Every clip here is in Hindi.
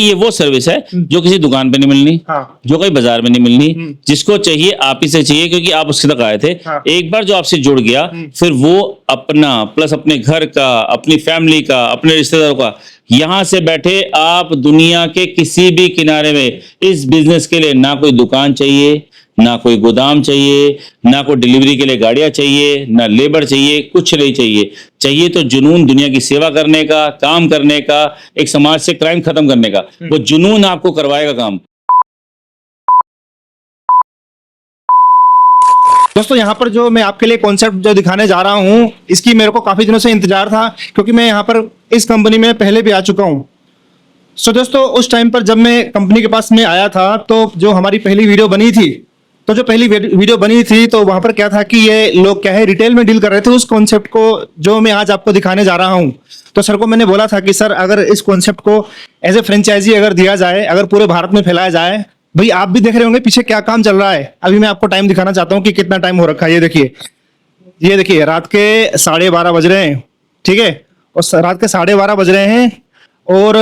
ये वो सर्विस है जो किसी दुकान पे नहीं मिलनी, हाँ। जो कहीं बाजार में नहीं मिलनी, जिसको चाहिए आप ही से चाहिए, क्योंकि आप उसके तक आए थे। हाँ। एक बार जो आपसे जुड़ गया, फिर वो अपना प्लस अपने घर का, अपनी फैमिली का, अपने रिश्तेदारों का, यहां से बैठे आप दुनिया के किसी भी किनारे में इस बिजनेस के लिए ना कोई दुकान चाहिए, ना कोई गोदाम चाहिए, ना कोई डिलीवरी के लिए गाड़ियां चाहिए, ना लेबर चाहिए, कुछ नहीं चाहिए। चाहिए तो जुनून दुनिया की सेवा करने का, काम करने का, एक समाज से क्राइम खत्म करने का। वो जुनून आपको करवाएगा काम। दोस्तों यहाँ पर जो मैं आपके लिए कॉन्सेप्ट जो दिखाने जा रहा हूँ, इसकी मेरे को काफी दिनों से इंतजार था, क्योंकि मैं यहाँ पर इस कंपनी में पहले भी आ चुका हूँ। सो दोस्तों उस टाइम पर जब मैं कंपनी के पास में आया था, तो जो हमारी पहली वीडियो बनी थी, तो जो पहली वीडियो बनी थी, तो वहां पर क्या था कि ये लोग क्या है रिटेल में डील कर रहे थे उस कॉन्सेप्ट को जो मैं आज आपको दिखाने जा रहा हूँ। तो सर को मैंने बोला था कि सर अगर इस कॉन्सेप्ट को एज ए फ्रेंचाइजी अगर दिया जाए, अगर पूरे भारत में फैलाया जाए, भाई आप भी देख रहे होंगे पीछे क्या काम चल रहा है। अभी मैं आपको टाइम दिखाना चाहता हूँ कि कितना टाइम हो रखा है। ये देखिए रात के 12:30 बज रहे हैं, ठीक है, और रात के 12:30 बज रहे हैं, और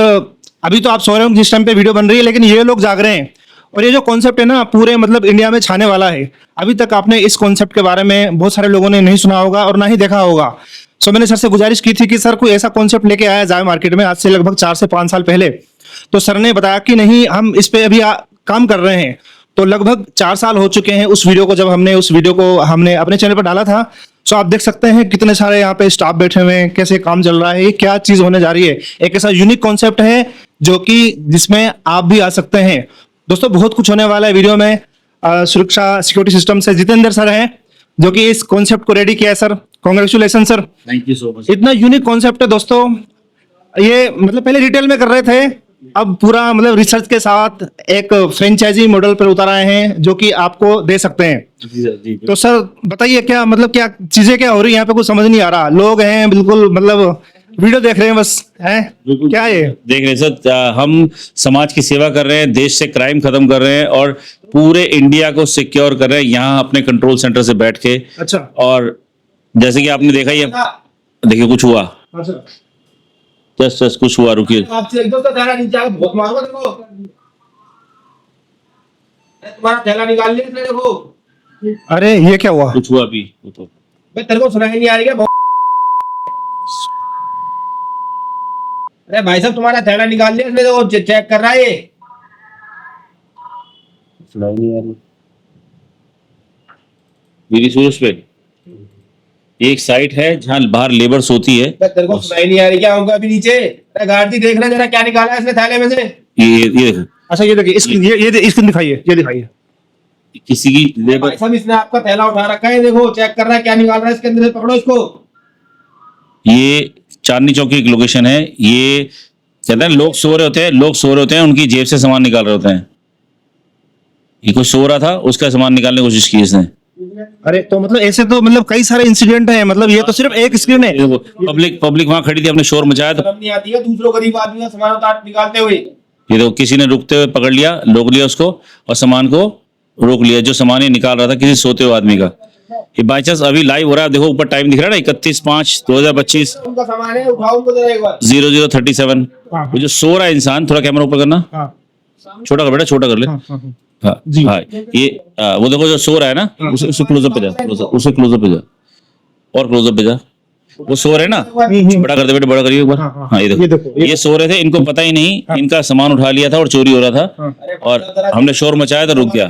अभी तो आप सो रहे हो जिस टाइम पे वीडियो बन रही है, लेकिन ये लोग जाग रहे हैं। और ये जो कॉन्सेप्ट है ना, पूरे मतलब इंडिया में छाने वाला है। अभी तक आपने इस कॉन्सेप्ट के बारे में बहुत सारे लोगों ने नहीं सुना होगा और ना ही देखा होगा। सो मैंने सर से गुजारिश की थी कि सर कोई ऐसा कॉन्सेप्ट लेके आया जाए मार्केट में, आज से लगभग 4 से 5 साल पहले। तो सर ने बताया कि नहीं, हम इस पे अभी काम कर रहे हैं। तो लगभग 4 साल हो चुके हैं उस वीडियो को, जब हमने उस वीडियो को हमने अपने चैनल पर डाला था। सो आप देख सकते हैं कितने सारे यहाँ पे स्टाफ बैठे हुए हैं, कैसे काम चल रहा है, ये क्या चीज होने जा रही है। एक ऐसा यूनिक कॉन्सेप्ट है जो कि जिसमें आप भी आ सकते हैं। दोस्तों बहुत कुछ होने वाला है वीडियो में। सुरक्षा सिक्योरिटी सिस्टम से जितेंद्र सर हैं, जो कि इस कॉन्सेप्ट को रेडी किया है। Sir congratulation sir, thank you so much. इतना यूनिक कॉन्सेप्ट है दोस्तों। ये मतलब पहले रिटेल में कर रहे थे, अब पूरा मतलब रिसर्च के साथ एक फ्रेंचाइजी मॉडल पर उतार आए हैं, जो कि आपको दे सकते हैं। जी। तो सर बताइए क्या मतलब क्या चीजें क्या हो रही है यहाँ पे, कुछ समझ नहीं आ रहा। लोग हैं बिल्कुल मतलब वीडियो देख रहे हैं बस, हैं क्या ये देख रहे हैं सर, हम समाज की सेवा कर रहे हैं, देश से क्राइम खत्म कर रहे हैं और पूरे इंडिया को सिक्योर कर रहे हैं यहाँ अपने कंट्रोल सेंटर से बैठ के। अच्छा। और जैसे कि आपने देखा ही है, देखिए कुछ हुआ, जस्ट कुछ हुआ, रुकिए। आपसे एक दोस्त थैला नीचे आके बहुत मारूंगा देखो, तुम्हारा थैला निकाल लिया इसने देखो। अरे ये क्या हुआ? कुछ हुआ अभी तो भाई तेरे को सुनाई नहीं आ रही क्या? अरे भाई साहब तुम्हारा थैला निकाल लिया इसने देखो, चेक कर रहा है ये। सुनाई नहीं आ रही मेरी सूरज पे। ये एक साइट है जहाँ बाहर लेबर सोती है। तेरे को सुनाई नहीं आ रही क्या? होगा अभी नीचे। अरे गाड़ी देख रहा जरा क्या निकाला है इसने थैले में से। ये देखो। अच्छा ये देखिए, ये स्क्रीन दिखाइए, ये दिखाइए। किसी की लेबर। भाई साहब इसने आपका थैला उठा रखा है, देखो चेक कर रहा है क्या निकाल रहा है इसके अंदर से, पकड़ो इसको। ये चांदनी चौक की एक लोकेशन है। ये कहते हैं लोग सो रहे होते हैं, उनकी जेब से सामान निकाल रहे होते हैं। ये कोई सो रहा था, उसका सामान निकालने की कोशिश की इसने। अरे तो मतलब ऐसे तो मतलब कई सारे इंसिडेंट हैं, मतलब ये तो सिर्फ एक स्क्रीन है। पब्लिक वहां खड़ी थी, अपने शोर मचाया था। शर्म नहीं आती है दूसरों गरीब आदमी का सामान उतार निकालते हुए। ये देखो, किसी ने रुकते हुए पकड़ लिया, रोक लिया उसको और सामान को रोक लिया, जो सामान ये निकाल रहा था किसी सोते हुए आदमी का। ये बाई चांस अभी लाइव हो रहा है, देखो ऊपर टाइम दिख रहा है ना, 31/5/2025 उनका सामान है, उठाओ उनको जरा एक बार। 0037। वो जो सो रहा है इंसान, थोड़ा कैमरा ऊपर करना, छोटा कर बेटा, छोटा कर ले। हाँ जी। हाँ, ये वो देखो जो सो रहा है ना, उसे क्लोजअप पे जा, उसे क्लोजअप पे जा, और क्लोजअप पे जा। वो सो रहे ना, बड़ा कर दे बेटा, बड़ा करिए एक बार। हाँ ये देखो, ये सो रहे थे, इनको पता ही नहीं, इनका सामान उठा लिया था और चोरी हो रहा था, और हमने शोर मचाया तो रुक गया।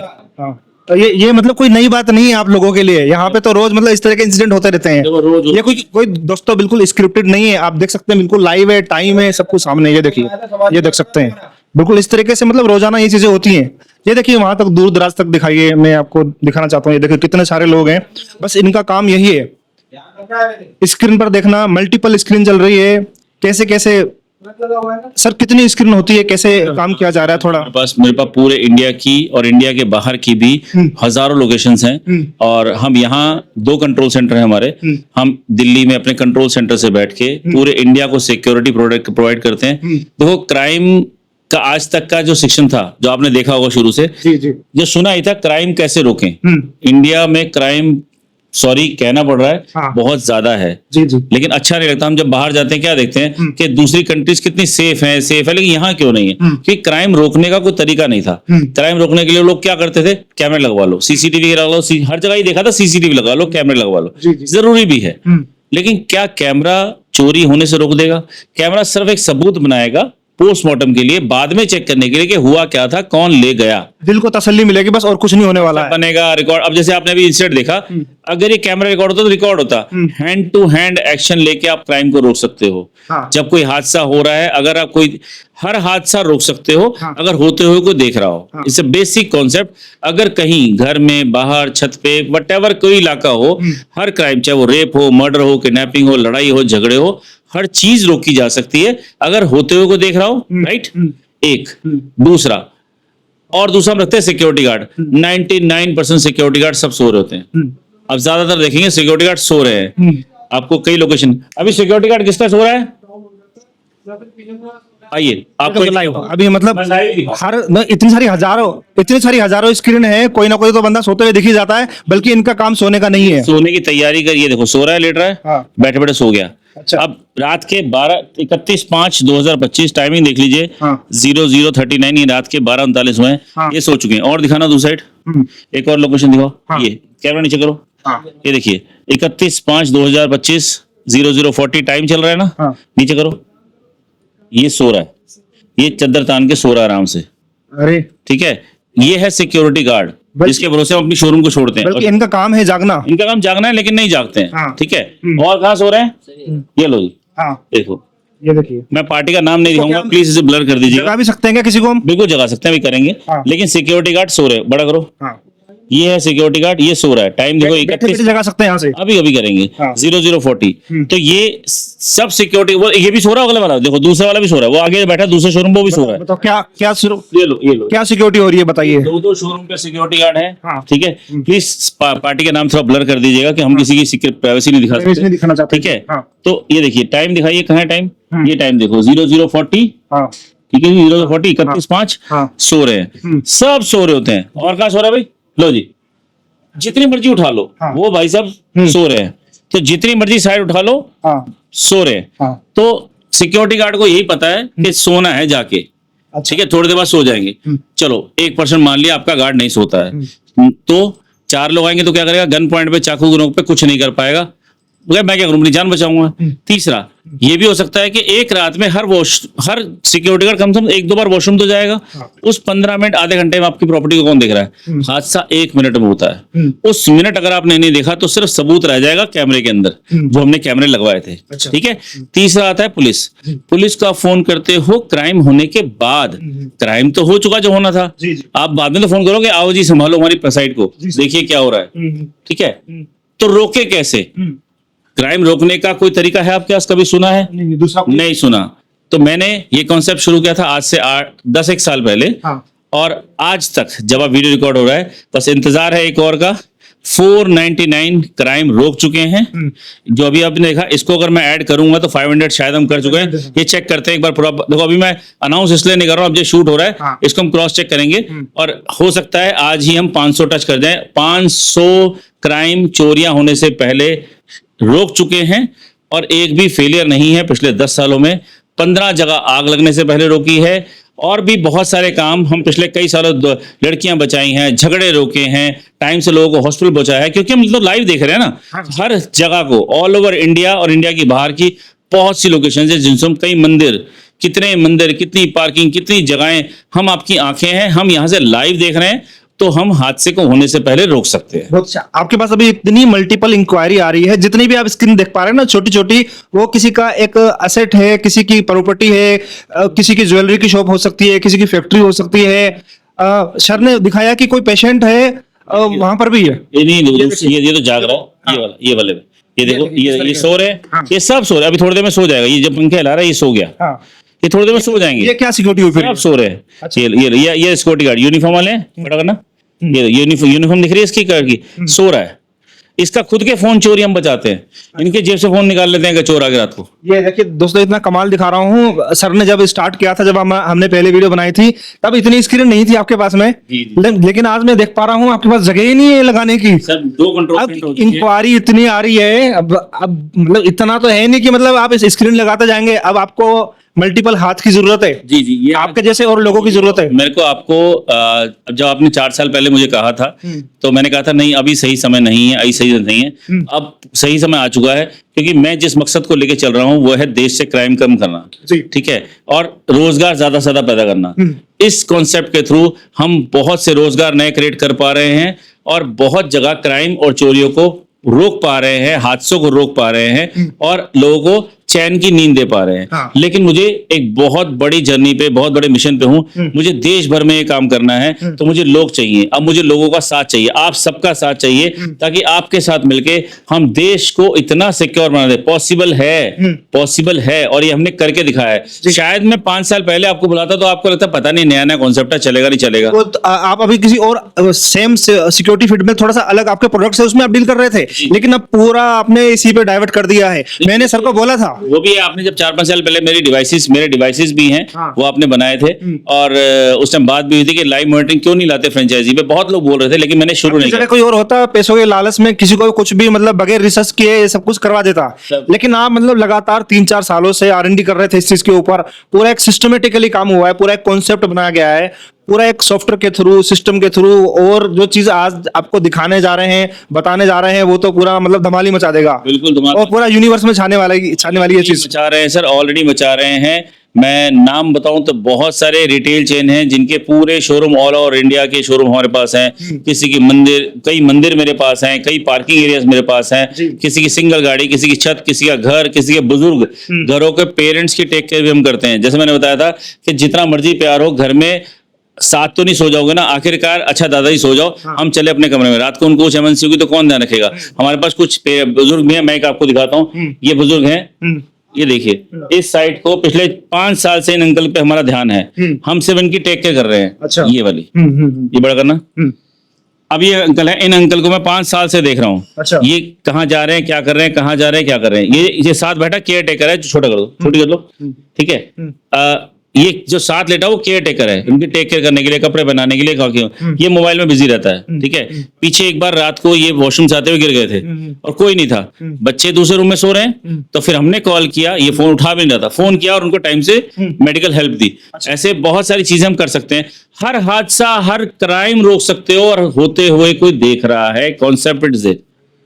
तो ये मतलब कोई नई बात नहीं है आप लोगों के लिए। यहाँ पे तो रोज मतलब इस तरह के इंसिडेंट होते रहते हैं। ये कोई दोस्तों बिल्कुल स्क्रिप्टेड नहीं है, आप देख सकते हैं, बिल्कुल लाइव है, टाइम है, सब कुछ सामने। ये देखिए, ये देख सकते हैं, बिल्कुल इस तरीके से मतलब रोजाना ये चीजें होती हैं। ये देखिए वहां तक दूर दराज तक दिखाइए, मैं आपको दिखाना चाहता हूँ। ये देखिए कितने सारे लोग हैं, बस इनका काम यही है, स्क्रीन पर देखना। मल्टीपल स्क्रीन चल रही है, कैसे कैसे सर कितनी स्क्रीन होती है, कैसे काम किया जा रहा है थोड़ा? मेरे पास पूरे इंडिया की और इंडिया के बाहर की भी हजारों लोकेशंस हैं, और हम यहाँ 2 कंट्रोल सेंटर हैं हमारे। हम दिल्ली में अपने कंट्रोल सेंटर से बैठ के पूरे इंडिया को सिक्योरिटी प्रोवाइड करते हैं। देखो क्राइम का आज तक का जो सेक्शन था, जो आपने देखा होगा शुरू से, जी। जो सुना ही था क्राइम कैसे रोकें। इंडिया में क्राइम सॉरी कहना पड़ रहा है, हाँ। बहुत ज्यादा है। जी जी लेकिन अच्छा नहीं लगता। हम जब बाहर जाते हैं क्या देखते हैं कि दूसरी कंट्रीज कितनी सेफ है, लेकिन यहाँ क्यों नहीं है? क्योंकि क्राइम रोकने का कोई तरीका नहीं था। क्राइम रोकने के लिए लोग क्या करते थे, कैमरे लगवा लो, सीसीटीवी लगा लो, हर जगह ही देखा था सीसीटीवी लगा लो, कैमरे लगवा लो। जी, जी। जरूरी भी है, लेकिन क्या कैमरा चोरी होने से रोक देगा? कैमरा सिर्फ एक सबूत बनाएगा पोस्टमार्टम के लिए, बाद में चेक करने के लिए कि हुआ क्या था, कौन ले गया। दिल को तसल्ली मिलेगी बस, और कुछ नहीं होने वाला है। बनेगा रिकॉर्ड। अब जैसे आपने अभी इंसिडेंट देखा, अगर ये कैमरा रिकॉर्ड होता तो रिकॉर्ड होता। हैंड टू हैंड एक्शन लेके आप क्राइम को रोक सकते हो। हाँ। जब कोई हादसा हो रहा है, अगर आप कोई हर हादसा रोक सकते हो हाँ। अगर होते हुए कोई देख रहा हो। It's a basic concept. अगर कहीं घर में, बाहर, छत पे, वटेवर कोई इलाका हो, हर क्राइम, चाहे वो रेप हो, मर्डर हो, किडनैपिंग हो, लड़ाई हो, झगड़े हो, हर चीज रोकी जा सकती है अगर होते हुए को देख रहा हो। राइट, एक। दूसरा हम रखते हैं सिक्योरिटी गार्ड। 99% सिक्योरिटी गार्ड सब सो रहे होते हैं। अब ज्यादातर देखेंगे सिक्योरिटी गार्ड सो रहे हैं। आपको कई लोकेशन, अभी सिक्योरिटी गार्ड किसका सो रहा है? आइए आपको अभी मतलब इतनी सारी हजारों स्क्रीन है, कोई ना कोई तो बंदा सोते हुए दिख ही जाता है, बल्कि इनका काम सोने का नहीं है। सोने की तैयारी कर, ये देखो सो रहा है, लेट रहा है, हाँ। बैठे बैठे सो गया। अच्छा। अब रात के 31/5/2025 टाइमिंग देख लीजिए, हाँ। 00:39, ये रात के 12:39 हुए हैं। हाँ। ये सो चुके हैं। और दिखाना दूसरी साइड, एक और लोकेशन दिखाओ। हाँ। ये कैमरा नीचे करो। हाँ। ये देखिए 31/5/2025 00:40 टाइम चल रहा है ना। हाँ। नीचे करो, ये सो रहा है, ये चद्दर तान के सो रहा है आराम से। अरे ठीक है, ये है सिक्योरिटी गार्ड जिसके भरोसे हम अपनी शोरूम को छोड़ते हैं। बल्कि इनका काम है जागना। इनका काम जागना है, लेकिन नहीं जागते हैं। हाँ। ठीक है, और कहाँ सो रहे हैं? ये लो जी, हाँ, देखो। ये देखिए। मैं पार्टी का नाम नहीं दिखाऊंगा, क्या- प्लीज इसे ब्लर कर दीजिएगा। जगा भी सकते हैं क्या किसी को हम? बिल्कुल जगा सकते हैं, अभी करेंगे। हाँ। लेकिन सिक्योरिटी गार्ड सो रहे हैं, बड़ा करो। हाँ। ये है सिक्योरिटी गार्ड, ये सो रहा है। टाइम देखो बैठे 31, बैठे जगा सकते हैं यहाँ से। अभी अभी करेंगे। हाँ। 00:40। तो ये सब सिक्योरिटी, वो ये भी सो रहा है, अगले वाला देखो, दूसरा वाला भी सो रहा है, वो आगे बैठा दूसरे शोरूम वो भी सो रहा है। बताओ क्या क्या ये लो, ये लो। क्या सिक्योरिटी हो रही है बताइए। दो शोरूम पे सिक्योरिटी गार्ड है। हाँ। ठीक है, प्लीज पार्टी के नाम थोड़ा ब्लर कर दीजिएगा कि हम किसी की सीक्रेट प्राइवेसी नहीं दिखा प्राइवेसी सकते। नहीं दिखाना चाहते। ठीक है, हाँ। तो ये देखिए टाइम दिखाइए, कहाँ है टाइम? ये टाइम देखो 00:40। हाँ। ठीक है, 00:40, 31/5 हाँ। सो रहे हैं, सब सो रहे होते हैं। और कहाँ सो रहा है भाई? लो जी, जितनी मर्जी उठा लो। हाँ। वो भाई साहब सो रहे हैं, तो जितनी मर्जी साइड उठा लो, हाँ। सो रहे हैं। हाँ। तो सिक्योरिटी गार्ड को यही पता है कि सोना है जाके। अच्छा। ठीक है, थोड़ी देर बाद सो जाएंगे। चलो 1% मान लिया आपका गार्ड नहीं सोता है, तो 4 लोग आएंगे तो क्या करेगा? गन पॉइंट पे, चाकू की नोक पे कुछ नहीं कर पाएगा। मैं क्या करूं, अपनी जान बचाऊंगा। तीसरा ये भी हो सकता है कि एक रात में हर सिक्योरिटी गार्ड कम से कम 1-2 बार वॉशरूम तो जाएगा। उस 15 मिनट, आधे घंटे में आपकी प्रॉपर्टी को कौन देख रहा है? हादसा 1 मिनट में होता है। उस मिनट अगर आपने नहीं देखा तो सिर्फ सबूत रह जाएगा कैमरे के अंदर, जो हमने कैमरे लगवाए थे। अच्छा। ठीक है। तीसरा आता है पुलिस को आप फोन करते हो क्राइम होने के बाद। क्राइम तो हो चुका जो होना था, जी, जी। आप बाद में तो फोन करोगे, आओ जी संभालो हमारी साइड को, देखिए क्या हो रहा है। ठीक है, तो रोके कैसे? क्राइम रोकने का कोई तरीका है आपके पास? कभी सुना है? नहीं, दूसरा नहीं सुना। तो मैंने ये कॉन्सेप्ट शुरू किया था आज से 10-1 साल पहले। हाँ। और आज तक जब आप वीडियो रिकॉर्ड हो रहा है, बस इंतजार है एक और का। 499 क्राइम रोक चुके हैं। जो अभी आपने देखा, इसको अगर मैं ऐड करूंगा तो 500 शायद हम कर चुके हैं। ये चेक करते हैं एक बार पूरा। देखो अभी मैं अनाउंस इसलिए नहीं कर रहा हूं, अब ये शूट हो रहा है। हाँ। इसको हम क्रॉस चेक करेंगे और हो सकता है आज ही हम 500 टच कर जाएं। 500 क्राइम चोरियां होने से पहले रोक चुके हैं और एक भी फेलियर नहीं है पिछले 10 सालों में। 15 जगह आग लगने से पहले रोकी है, और भी बहुत सारे काम हम पिछले कई सालों, लड़कियां बचाई हैं, झगड़े रोके हैं, टाइम से लोगों को हॉस्पिटल पहुंचाया है, क्योंकि हम तो लाइव देख रहे हैं ना। हर जगह को, ऑल ओवर इंडिया और इंडिया की बाहर की बहुत सी लोकेशन है जिनसे हम कई मंदिर, कितनी पार्किंग, कितनी जगहें, हम आपकी आंखें हैं, हम यहाँ से लाइव देख रहे हैं, तो हम हादसे को होने से पहले रोक सकते हैं। बहुत अच्छा। आपके पास अभी इतनी मल्टीपल इंक्वायरी आ रही है, जितनी भी आप स्क्रीन देख पा रहे हैं ना, छोटी छोटी, वो किसी का एक असेट है, किसी की प्रॉपर्टी है, किसी की ज्वेलरी की शॉप हो सकती है, किसी की फैक्ट्री हो सकती है। सर ने दिखाया कि कोई पेशेंट है, वहां पर भी है। ये नहीं, ये तो जाग रहा है। ये वाले में, ये देखो, ये सो रहे हैं। हाँ। ये सब सो रहे हैं, अभी थोड़ी देर में सो जाएगा। ये जब पंखे हिला रहा है, ये सो गया। हाँ। ये थोड़ी देर में सो जाएंगे। ये क्या सिक्योरिटी हुई फिर? सब सो रहे हैं। अच्छा। ये सिक्योरिटी गार्ड यूनिफॉर्म वाले हैं, बड़ा करना। ये यूनिफॉर्म दिख रही है इसकी कलर की, सो रहा है। इसका खुद के फोन चोरी हम बचाते हैं, इनके जेब से फोन निकाल लेते हैं कि चोर आ गए रात को। ये देखिए दोस्तों, इतना कमाल दिखा रहा हूँ। सर ने जब स्टार्ट किया था, जब हमने पहले वीडियो बनाई थी, तब इतनी स्क्रीन नहीं थी आपके पास में। जी, जी। लेकिन आज मैं देख पा रहा हूँ आपके पास जगह ही नहीं है लगाने की। सर 2 कंट्रोल अब पॉइंट हो चुके हैं। इंक्वायरी इतनी आ रही है, अब मतलब इतना तो है नहीं कि मतलब आप इस स्क्रीन लगाते जाएंगे। अब आपको मल्टीपल हाथ की जरूरत है, जी जी, ये आपके जैसे और लोगों की जरूरत है। मेरे को आपको जब आपने 4 साल पहले मुझे कहा था, तो मैंने कहा था नहीं अभी सही समय नहीं है, अभी सही नहीं है। अब सही समय आ चुका है, क्योंकि मैं जिस मकसद को लेके चल रहा हूँ वो है देश से क्राइम कम करना, जी। ठीक है, और रोजगार ज्यादा से ज्यादा पैदा करना। इस कॉन्सेप्ट के थ्रू हम बहुत से रोजगार नए क्रिएट कर पा रहे हैं और बहुत जगह क्राइम और चोरियों को रोक पा रहे हैं, हादसों को रोक पा रहे हैं और लोगों को चैन की नींद दे पा रहे हैं। हाँ। लेकिन मुझे एक बहुत बड़ी जर्नी पे, बहुत बड़े मिशन पे हूँ। मुझे देश भर में ये काम करना है, तो मुझे लोग चाहिए। अब मुझे लोगों का साथ चाहिए, आप सबका साथ चाहिए, ताकि आपके साथ मिलके हम देश को इतना सिक्योर बना दे। पॉसिबल है, पॉसिबल है, और ये हमने करके दिखाया है। शायद मैं 5 साल पहले आपको बुलाता तो आपको लगता पता नहीं नया नया कॉन्सेप्ट है, चलेगा नहीं चलेगा। तो आप अभी किसी और सेम सिक्योरिटी फील्ड में थोड़ा सा अलग आपके प्रोडक्ट्स है, उसमें आप डील कर रहे थे, लेकिन अब पूरा आपने इसी पे डाइवर्ट कर दिया है। मैंने सर को बोला था, वो भी है, आपने जब 4-5 साल पहले मेरे डिवाइसेस भी हैं, हाँ। वो आपने बनाए थे, और उस टाइम बात भी हुई थी कि लाइव मॉनिटरिंग क्यों नहीं लाते फ्रेंचाइजी पे। बहुत लोग बोल रहे थे, लेकिन मैंने शुरू नहीं किया। कोई और होता पैसों के लालच में किसी को कुछ भी मतलब बगैर रिसर्च किए सब कुछ करवा देता, लेकिन आप मतलब लगातार 3-4 सालों से R&D कर रहे थे इस चीज के ऊपर। पूरा एक सिस्टमेटिकली काम हुआ है, पूरा एक कॉन्सेप्ट बनाया गया है, पूरा एक सॉफ्टवेयर के थ्रू, सिस्टम के थ्रू, और जो चीज आज आपको दिखाने जा रहे हैं, बताने जा रहे हैं, वो तो पूरा मतलब धमाल ही मचा देगा। बिल्कुल धमाल और पूरा यूनिवर्स में छाने वाली ये चीज। मचा रहे हैं सर, ऑलरेडी मचा रहे हैं। मैं नाम बताऊं तो बहुत सारे रिटेल चेन हैं जिनके पूरे शोरूम ऑल ओवर इंडिया के शोरूम हमारे पास हैं। किसी की कई मंदिर मेरे पास हैं, कई पार्किंग एरियाज मेरे पास हैं, किसी की सिंगल गाड़ी, किसी की छत, किसी का घर, किसी के बुजुर्ग घरों के पेरेंट्स की टेक केयर भी हम करते हैं। जैसे मैंने बताया था कि जितना मर्जी प्यार हो, घर में साथ तो नहीं सो जाओगे ना, आखिरकार अच्छा दादाजी सो जाओ, हम चले अपने कमरे में। रात को उनको कुछ इमरजेंसी होगी तो कौन ध्यान रखेगा? हमारे पास कुछ बुजुर्ग भी हैं, मैं एक आपको दिखाता हूँ। ये बुजुर्ग हैं, ये देखिए, इस साइड को पिछले 5 साल से इन अंकल पे हमारा ध्यान है, हम सिर्फ इनकी टेक केयर कर रहे हैं। अच्छा। ये वाली, ये बड़ा करना। अब ये अंकल है, इन अंकल को मैं 5 साल से देख रहा हूँ। अच्छा। ये कहाँ जा रहे हैं, क्या कर रहे हैं, कहाँ जा रहे हैं, क्या कर रहे हैं। ये साथ बैठा केयर टेकर है, जो छोटा कर दो, छोटी कर लो, ठीक है। ये जो साथ लेटा वो केयर टेकर है, उनकी टेक केयर करने के लिए, कपड़े बनाने के लिए, ये मोबाइल में बिजी रहता है, ठीक है। पीछे एक बार रात को ये वॉशरूम से आते हुए गिर गए थे और कोई नहीं था, बच्चे दूसरे रूम में सो रहे हैं, तो फिर हमने कॉल किया, ये फोन उठा भी नहीं रहा था, फोन किया और उनको टाइम से मेडिकल हेल्प दी। ऐसे बहुत सारी चीजें हम कर सकते हैं। हर हादसा, हर क्राइम रोक सकते हो, और होते हुए कोई देख रहा है। Concept is it.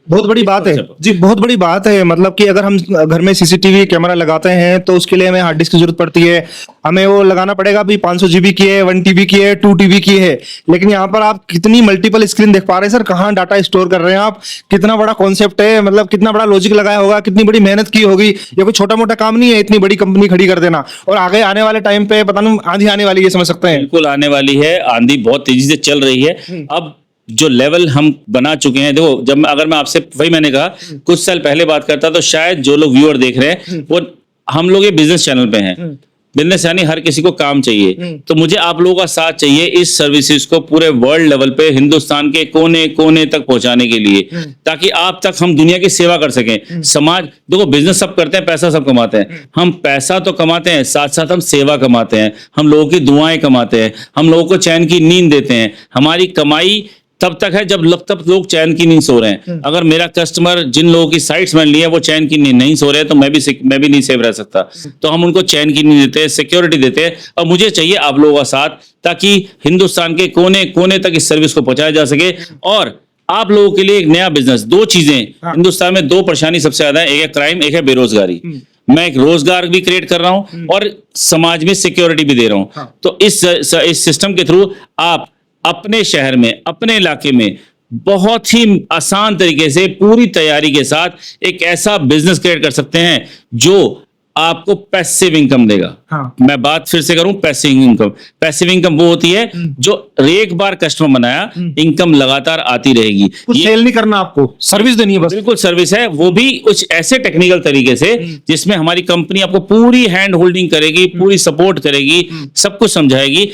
बहुत बड़ी बात है जी, बहुत बड़ी बात है। मतलब कि अगर हम घर में सीसीटीवी कैमरा लगाते हैं तो उसके लिए हमें हार्ड डिस्क की जरूरत पड़ती है, हमें वो लगाना पड़ेगा भी 500 GB की है, 1 TB की है, 2 TB की है। लेकिन यहाँ पर आप कितनी मल्टीपल स्क्रीन देख पा रहे हैं सर, कहाँ डाटा स्टोर कर रहे हैं आप, कितना बड़ा कॉन्सेप्ट है, मतलब कितना बड़ा लॉजिक लगाया होगा, कितनी बड़ी मेहनत की होगी। ये कोई छोटा मोटा काम नहीं है इतनी बड़ी कंपनी खड़ी कर देना। और आगे आने वाले टाइम पे पता नहीं आंधी आने वाली है, समझ सकते हैं। बिल्कुल आने वाली है, आंधी बहुत तेजी से चल रही है। अब जो लेवल हम बना चुके हैं, देखो, जब अगर मैं आपसे, वही मैंने कहा, कुछ साल पहले बात करता तो शायद जो लोग व्यूअर देख रहे हैं वो, हम लोग ये बिजनेस चैनल पे हैं। बिजनेस यानी हर किसी को काम चाहिए, तो मुझे आप लोगों का साथ चाहिए इस सर्विसेज को पूरे वर्ल्ड लेवल पे, हिंदुस्तान के कोने कोने तक पहुंचाने के लिए, ताकि आप तक हम दुनिया की सेवा कर सकें। समाज, देखो, बिजनेस सब करते हैं, पैसा सब कमाते हैं, हम पैसा तो कमाते हैं, साथ साथ हम सेवा कमाते हैं, हम लोगों की दुआएं कमाते हैं, हम लोगों को चैन की नींद देते हैं। हमारी कमाई तब तक है जब तब लोग चैन की नींद सो रहे हैं। अगर मेरा कस्टमर, जिन लोगों की साइट्स मैंने लिया, वो चैन की नींद नहीं सो रहे हैं, तो मैं भी नहीं सेव रह सकता। तो हम उनको चैन की नींद देते हैं, सिक्योरिटी देते हैं, और मुझे चाहिए आप लोगों का साथ, ताकि हिंदुस्तान के कोने कोने तक इस सर्विस को पहुंचाया जा सके। और आप लोगों के लिए एक नया बिजनेस, 2 चीजें हिंदुस्तान में, 2 परेशानी सबसे ज्यादा है, एक है क्राइम, एक है बेरोजगारी। मैं एक रोजगार भी क्रिएट कर रहा हूं और समाज में सिक्योरिटी भी दे रहा हूं। तो इस सिस्टम के थ्रू आप अपने शहर में, अपने इलाके में बहुत ही आसान तरीके से, पूरी तैयारी के साथ एक ऐसा बिजनेस क्रिएट कर सकते हैं जो आपको पैसिव इनकम देगा। हाँ। मैं बात फिर से करूं, पैसिव इनकम। पैसिव इनकम वो होती है जो एक बार कस्टमर बनाया, इनकम लगातार आती रहेगी। कुछ ये सेल नहीं करना, आपको सर्विस देनी है बस। बिल्कुल सर्विस है, वो भी कुछ ऐसे टेक्निकल तरीके से जिसमें हमारी कंपनी आपको पूरी हैंड होल्डिंग करेगी, पूरी सपोर्ट करेगी, सब कुछ समझाएगी।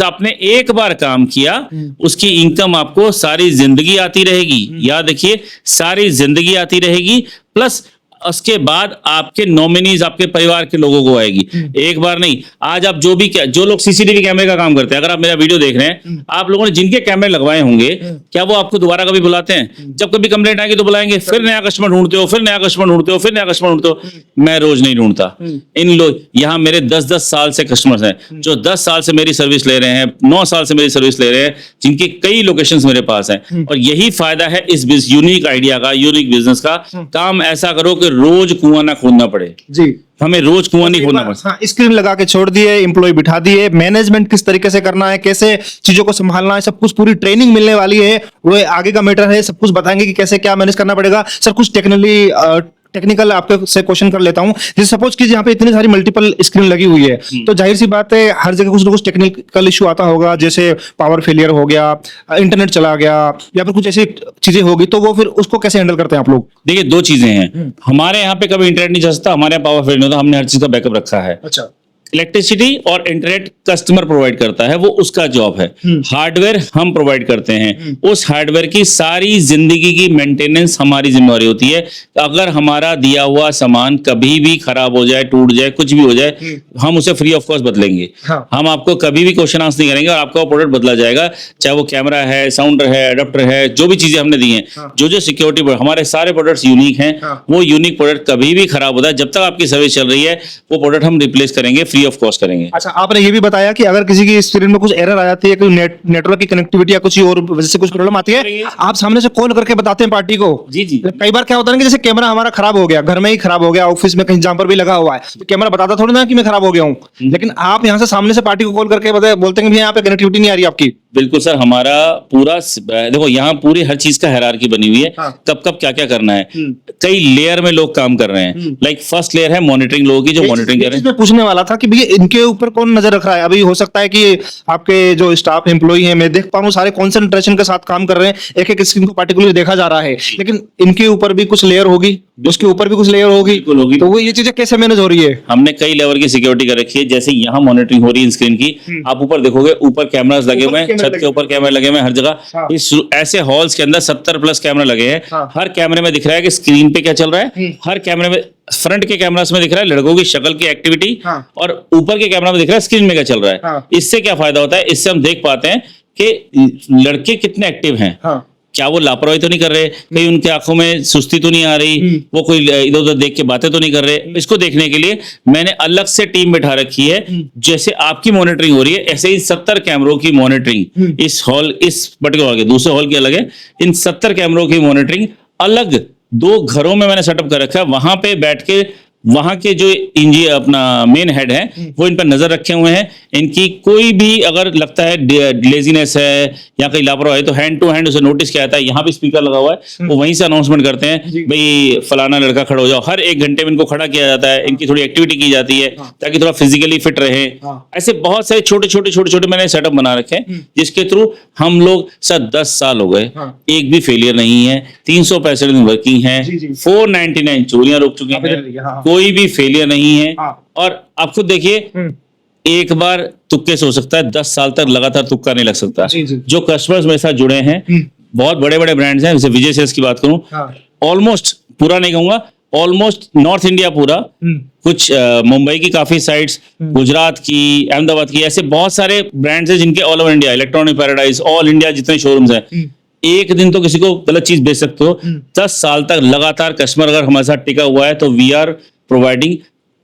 आपने एक बार काम किया, उसकी इनकम आपको सारी जिंदगी आती रहेगी। याद रखिए, सारी जिंदगी आती रहेगी, प्लस उसके बाद आपके नॉमिनीज, आपके परिवार के लोगों को आएगी। एक बार नहीं, आज आप जो लोग सीसीटीवी कैमरे का काम करते हैं, अगर आप मेरा वीडियो देख रहे हैं, आप लोगों ने जिनके कैमरे लगवाए होंगे, क्या वो आपको दोबारा कभी बुलाते हैं? जब कभी कंप्लेंट आएगी तो बुलाएंगे, फिर नया कस्टमर ढूंढते हो, फिर नया कस्टमर ढूंढते हो, फिर नया कस्टमर ढूंढते हो। मैं रोज नहीं ढूंढता। इन लोग यहाँ मेरे 10-10 साल से कस्टमर्स हैं, जो 10 साल से मेरी सर्विस ले रहे हैं, 9 साल से मेरी सर्विस ले रहे हैं, जिनके कई लोकेशंस मेरे पास हैं। और यही फायदा है इस यूनिक आइडिया का, यूनिक बिजनेस का। काम ऐसा करो कि रोज कुआं ना खोदना पड़े। जी, हमें रोज कुआं नहीं खोदना पड़े। हाँ, स्क्रीन लगा के छोड़ दिए, एम्प्लॉय बिठा दिए, मैनेजमेंट किस तरीके से करना है, कैसे चीजों को संभालना है, सब कुछ पूरी ट्रेनिंग मिलने वाली है। वो आगे का मैटर है, सब कुछ बताएंगे कि कैसे क्या मैनेज करना पड़ेगा। सर, कुछ टेक्निकल आपके से क्वेश्चन कर लेता हूं। जैसे सपोज कीजिए यहाँ पे इतनी सारी मल्टीपल स्क्रीन लगी हुई है, तो जाहिर सी बात है हर जगह कुछ ना कुछ टेक्निकल इशू आता होगा, जैसे पावर फेलियर हो गया, इंटरनेट चला गया, या फिर कुछ ऐसी चीजें होगी, तो वो फिर उसको कैसे हैंडल करते हैं आप लोग? देखिए, दो चीजें हैं। हमारे यहाँ पे कभी इंटरनेट नहीं चल सकता, हमारे यहाँ पावर फेल नहीं होता, हमने हर चीज का बैकअप रखा है। अच्छा। इलेक्ट्रिसिटी और इंटरनेट कस्टमर प्रोवाइड करता है, वो उसका जॉब है। हार्डवेयर हम प्रोवाइड करते हैं, उस हार्डवेयर की सारी जिंदगी की मेंटेनेंस हमारी जिम्मेवारी होती है। अगर हमारा दिया हुआ सामान कभी भी खराब हो जाए, टूट जाए, कुछ भी हो जाए, हम उसे फ्री ऑफ कॉस्ट बदलेंगे। हाँ। हम आपको कभी भी क्वेश्चन आंसर नहीं करेंगे और आपका प्रोडक्ट बदला जाएगा, चाहे वो कैमरा है, साउंडर है, अडेप्टर है, जो भी चीजें हमने दी हैं। हाँ। जो सिक्योरिटी, हमारे सारे प्रोडक्ट्स यूनिक हैं। हाँ। वो यूनिक प्रोडक्ट कभी भी खराब होता है, जब तक आपकी सर्विस चल रही है, वो प्रोडक्ट हम रिप्लेस करेंगे, फ्री ऑफ कॉस्ट करेंगे। अच्छा, आपने ये भी बताया कि अगर किसी की स्क्रीन में कुछ एरर आ जाती है, कोई नेटवर्क की कनेक्टिविटी या कुछ और वजह से कुछ प्रॉब्लम आती है, आप सामने से कॉल करके बताते हैं पार्टी को। जी जी। कई बार क्या होता है कि जैसे कैमरा हमारा खराब हो गया, घर में ही खराब हो गया, ऑफिस में कहीं जहां पर भी लगा हुआ है, तो कैमरा बताता थोड़ी ना कि मैं खराब हो गया हूँ, लेकिन आप यहाँ से सामने से पार्टी को कॉल करके बोलते हैं कि यहाँ पे कनेक्टिविटी नहीं आ रही आपकी। बिल्कुल सर, हमारा पूरा देखो, यहाँ पूरी हर चीज का हायरार्की बनी हुई है। हाँ। कब कब क्या क्या करना है, कई लेयर में लोग काम कर रहे हैं। लाइक फर्स्ट लेयर है मॉनिटरिंग, लोगों की जो मॉनिटरिंग कर रहे हैं। मैं पूछने वाला था कि भैया इनके ऊपर कौन नजर रख रहा है? अभी हो सकता है कि आपके जो स्टाफ एम्प्लॉई हैं, मैं देख पा रहा हूँ सारे कंसंट्रेशन के साथ काम कर रहे हैं, एक एक स्क्रीन को पार्टिकुलर देखा जा रहा है, लेकिन इनके ऊपर भी कुछ लेयर होगी, उसके ऊपर भी कुछ लेयर होगी, बिल्कुल होगी। तो वो ये चीजें कैसे मैनेज हो रही है? हमने कई लेवल की सिक्योरिटी कर रखी है। जैसे यहाँ मॉनिटरिंग हो रही है स्क्रीन की, आप ऊपर देखोगे, ऊपर कैमरास लगे हुए हैं, छत के ऊपर कैमरे लगे हुए हैं हर जगह। हाँ। इस ऐसे हॉल्स के अंदर 70 प्लस कैमरा लगे हैं। हाँ। हर कैमरे में दिख रहा है कि स्क्रीन पे क्या चल रहा है। हर कैमरे में, फ्रंट के कैमरास में दिख रहा है लड़कों की शक्ल की एक्टिविटी, हाँ। और ऊपर के कैमरा में दिख रहा है स्क्रीन में क्या चल रहा है। हाँ। इससे क्या फायदा होता है? इससे हम देख पाते हैं कि लड़के कितने एक्टिव हैं। हाँ। क्या वो लापरवाही तो नहीं कर रहे, कहीं उनके आंखों में सुस्ती तो नहीं आ रही, वो कोई इधर उधर देख के बातें तो नहीं कर रहे। इसको देखने के लिए मैंने अलग से टीम बिठा रखी है। जैसे आपकी मॉनिटरिंग हो रही है, ऐसे ही 70 कैमरों की मॉनिटरिंग इस पर्टिकुलर हॉल के, दूसरे हॉल की अलग है। इन 70 कैमरों की मॉनिटरिंग अलग 2 घरों में मैंने सेटअप कर रखा है। वहां पे बैठ के वहां के जो अपना मेन हेड है, वो इन पर नजर रखे हुए हैं। इनकी कोई भी अगर लगता है लेजीनेस है या कहीं लापरवाही, तो हैंड टू हैंड उसे नोटिस किया जाता है। यहाँ भी स्पीकर लगा हुआ है, वो वहीं से अनाउंसमेंट करते हैं, भाई फलाना लड़का खड़ा हो जाओ। हर 1 घंटे में इनको खड़ा किया जाता है, इनकी थोड़ी एक्टिविटी की जाती है ताकि थोड़ा फिजिकली फिट रहे। ऐसे बहुत सारे छोटे छोटे मैंने सेटअप बना रखे हैं, जिसके थ्रू हम लोग सर 10 साल हो गए, एक भी फेलियर नहीं है, 365 दिन वर्किंग है, 499 चोरियां रोक चुके हैं, कोई भी फेलियर नहीं है। और आप खुद देखिए, एक बार तुक्के से हो सकता है, 10 साल तक लगातार तुक्का नहीं लग सकता। जो कस्टमर्स मेरे साथ जुड़े हैं, बहुत बड़े बड़े ब्रांड्स हैं। जैसे विजय सेल्स की बात करूं, ऑलमोस्ट, पूरा नहीं कहूंगा, ऑलमोस्ट नॉर्थ इंडिया पूरा, कुछ मुंबई की काफी साइट्स, गुजरात की, अहमदाबाद की, ऐसे बहुत सारे ब्रांड्स हैं जिनके all over India, electronic paradise, all India जितने शोरूम्स हैं, एक दिन तो किसी को गलत चीज बेच सकते हो। 10 साल तक लगातार कस्टमर अगर हमारे साथ टिका हुआ है, तो we are providing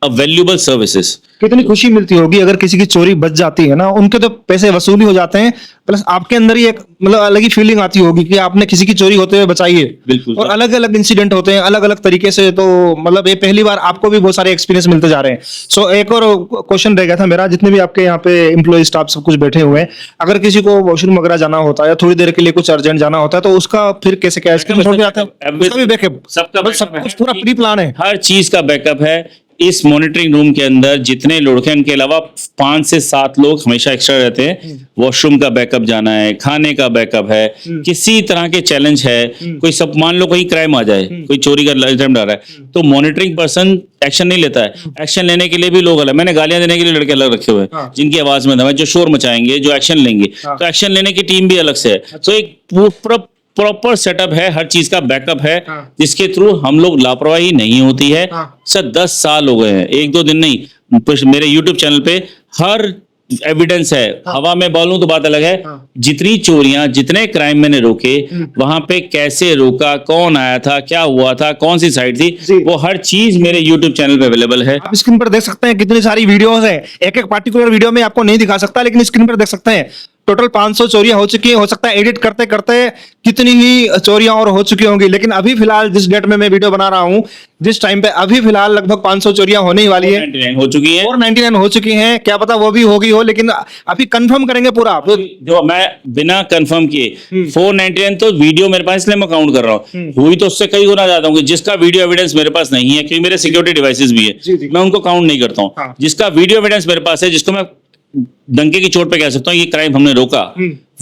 a valuable services. कितनी खुशी मिलती होगी अगर किसी की चोरी बच जाती है ना, उनके तो पैसे वसूली हो जाते हैं, प्लस आपके अंदर ही एक मतलब अलग ही फीलिंग आती होगी कि आपने किसी की चोरी होते हुए बचाई है। बिल्कुल। और अलग अलग इंसिडेंट होते हैं अलग अलग तरीके से, तो मतलब ये पहली बार आपको भी बहुत सारे एक्सपीरियंस मिलते जा रहे हैं। सो एक और क्वेश्चन रह गया था मेरा, जितने भी आपके यहाँ पे एम्प्लॉय स्टाफ सब कुछ बैठे हुए हैं, अगर किसी को वॉशरूम वगैरह जाना होता है या थोड़ी देर के लिए कुछ अर्जेंट जाना होता है, तो उसका फिर कैसे क्या? उसका भी बैकअप, सबका सब कुछ पूरा प्री प्लान है, हर चीज का बैकअप है। इस मॉनिटरिंग रूम के अंदर जितने लोग हैं उनके अलावा 5 से 7 लोग हमेशा एक्स्ट्रा रहते हैं। वॉशरूम का बैकअप जाना है, खाने का बैकअप है, किसी तरह के चैलेंज है, कोई सब मान लो कोई क्राइम आ जाए, कोई चोरी का अटेम्प्ट आ रहा है, तो मॉनिटरिंग पर्सन एक्शन नहीं लेता है। एक्शन लेने के लिए भी लोग अलग, मैंने गालियां देने के लिए लड़के अलग रखे हुए हैं, जिनकी आवाज में दम है, जो शोर मचाएंगे, जो एक्शन लेंगे, तो एक्शन लेने की टीम भी अलग से है। तो एक प्रॉपर सेटअप है, हर चीज का बैकअप है, जिसके थ्रू हम लोग लापरवाही नहीं होती है। सर 10 साल हो गए हैं, 1-2 दिन नहीं, मेरे YouTube चैनल पे हर एविडेंस है। हवा में बोलूं तो बात अलग है। जितनी चोरियां, जितने क्राइम मैंने रोके, वहां पे कैसे रोका, कौन आया था, क्या हुआ था, कौन सी साइड थी, वो हर चीज मेरे YouTube चैनल पे अवेलेबल है। आप स्क्रीन पर देख सकते हैं कितनी सारी वीडियोस है। एक एक पार्टिकुलर वीडियो में आपको नहीं दिखा सकता, लेकिन स्क्रीन पर देख सकते हैं टोटल 500 चोरियां हो चुकी है। हो सकता है एडिट करते करते कितनी ही चोरियां और हो चुकी होंगी, लेकिन अभी फिलहाल जिस डेट में मैं वीडियो बना रहा हूं, जिस टाइम पे अभी फिलहाल लगभग 500 चोरियां होने ही वाली है। 99 हो चुकी है और 99 हो चुकी हैं, क्या पता वो भी होगी हो, लेकिन अभी कंफर्म करेंगे पूरा। जो मैं बिना कंफर्म किए 499 तो वीडियो मेरे पास, इसलिए मैं काउंट कर रहा हूँ, हुई तो उससे कई गुना ज्यादा होंगी। जिसका वीडियो एविडेंस मेरे पास नहीं है, क्योंकि मेरे सिक्योरिटी डिवाइसेस भी है, मैं उनको काउंट नहीं करता हूँ। जिसका वीडियो एविडेंस मेरे पास है, जिसको मैं डंके की चोट पे कह सकता हूँ ये क्राइम हमने रोका,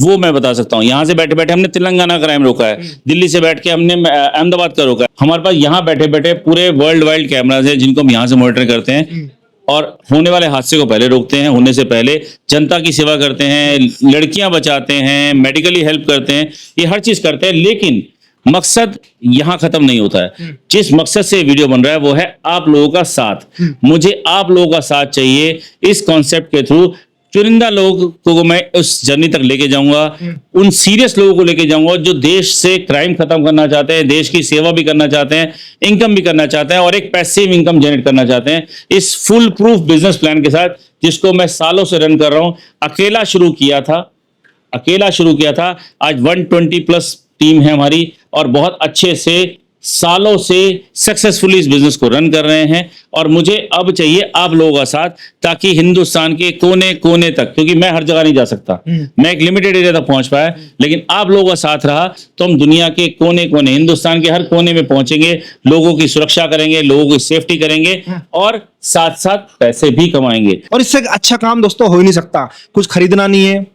वो मैं बता सकता हूँ। यहाँ से बैठे बैठे हमने तेलंगाना क्राइम रोका है, दिल्ली से बैठ के हमने अहमदाबाद का रोका है। हमारे पास यहाँ बैठे बैठे पूरे वर्ल्ड वाइड कैमराज हैं, जिनको हम यहाँ से मॉनिटर करते हैं और होने वाले हादसे को पहले रोकते हैं, होने से पहले जनता की सेवा करते हैं, लड़कियां बचाते हैं, मेडिकली हेल्प करते हैं, ये हर चीज करते हैं। लेकिन मकसद यहां खत्म नहीं होता है। जिस मकसद से वीडियो बन रहा है वो है आप लोगों का साथ। मुझे आप लोगों का साथ चाहिए। इस कॉन्सेप्ट के थ्रू चुनिंदा लोगों को मैं उस जर्नी तक लेके जाऊंगा, उन सीरियस लोगों को लेके जाऊंगा जो देश से क्राइम खत्म करना चाहते हैं, देश की सेवा भी करना चाहते हैं, इनकम भी करना चाहते हैं और एक पैसिव इनकम जनरेट करना चाहते हैं, इस फुल प्रूफ बिजनेस प्लान के साथ, जिसको मैं सालों से रन कर रहा हूं। अकेला शुरू किया था, आज 120+ टीम है हमारी और बहुत अच्छे से सालों से सक्सेसफुली इस बिजनेस को रन कर रहे हैं। और मुझे अब चाहिए आप लोगों का साथ, ताकि हिंदुस्तान के कोने कोने तक, क्योंकि मैं हर जगह नहीं जा सकता, मैं एक लिमिटेड एरिया तक पहुंच पाया, लेकिन आप लोगों का साथ रहा तो हम दुनिया के कोने कोने, हिंदुस्तान के हर कोने में पहुंचेंगे, लोगों की सुरक्षा करेंगे, लोगों की सेफ्टी करेंगे और साथ साथ पैसे भी कमाएंगे। और इससे अच्छा काम दोस्तों हो ही नहीं सकता। कुछ खरीदना नहीं है,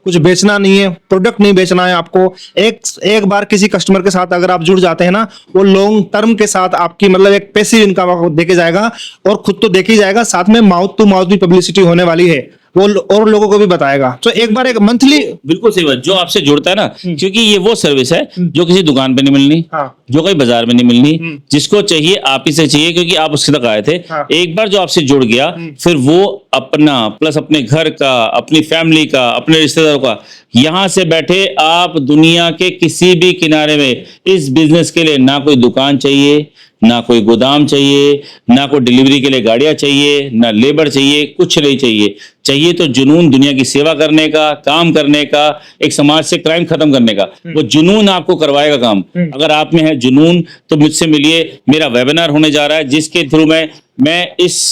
कुछ बेचना नहीं है, प्रोडक्ट नहीं बेचना है आपको। एक बार किसी कस्टमर के साथ अगर आप जुड़ जाते हैं ना, वो लॉन्ग टर्म के साथ आपकी मतलब एक पैसिव इनकम आपको देके जाएगा और खुद तो देखी जाएगा, साथ में माउथ टू माउथ भी पब्लिसिटी होने वाली है, वो और लोगों को भी बताएगा। तो एक बार एक मंथली, बिल्कुल सही बात, जो आपसे जुड़ता है ना, क्योंकि ये वो सर्विस है जो किसी दुकान पे नहीं मिलनी, जो कहीं बाजार में नहीं मिलनी, जिसको चाहिए आप ही से चाहिए, क्योंकि आप उसके तक आए थे। एक बार जो आपसे जुड़ गया, फिर वो अपना प्लस अपने घर का, अपनी फैमिली का, अपने रिश्तेदारों का, यहां से बैठे आप दुनिया के किसी भी किनारे में इस बिजनेस के लिए ना कोई दुकान चाहिए, ना कोई गोदाम चाहिए, ना कोई डिलीवरी के लिए गाड़ियां चाहिए, ना लेबर चाहिए, कुछ नहीं चाहिए। चाहिए तो जुनून दुनिया की सेवा करने का, काम करने का, एक समाज से क्राइम खत्म करने का। वो जुनून आपको करवाएगा काम। अगर आप में है जुनून तो मुझसे मिलिए। मेरा वेबिनार होने जा रहा है, जिसके थ्रू मैं इस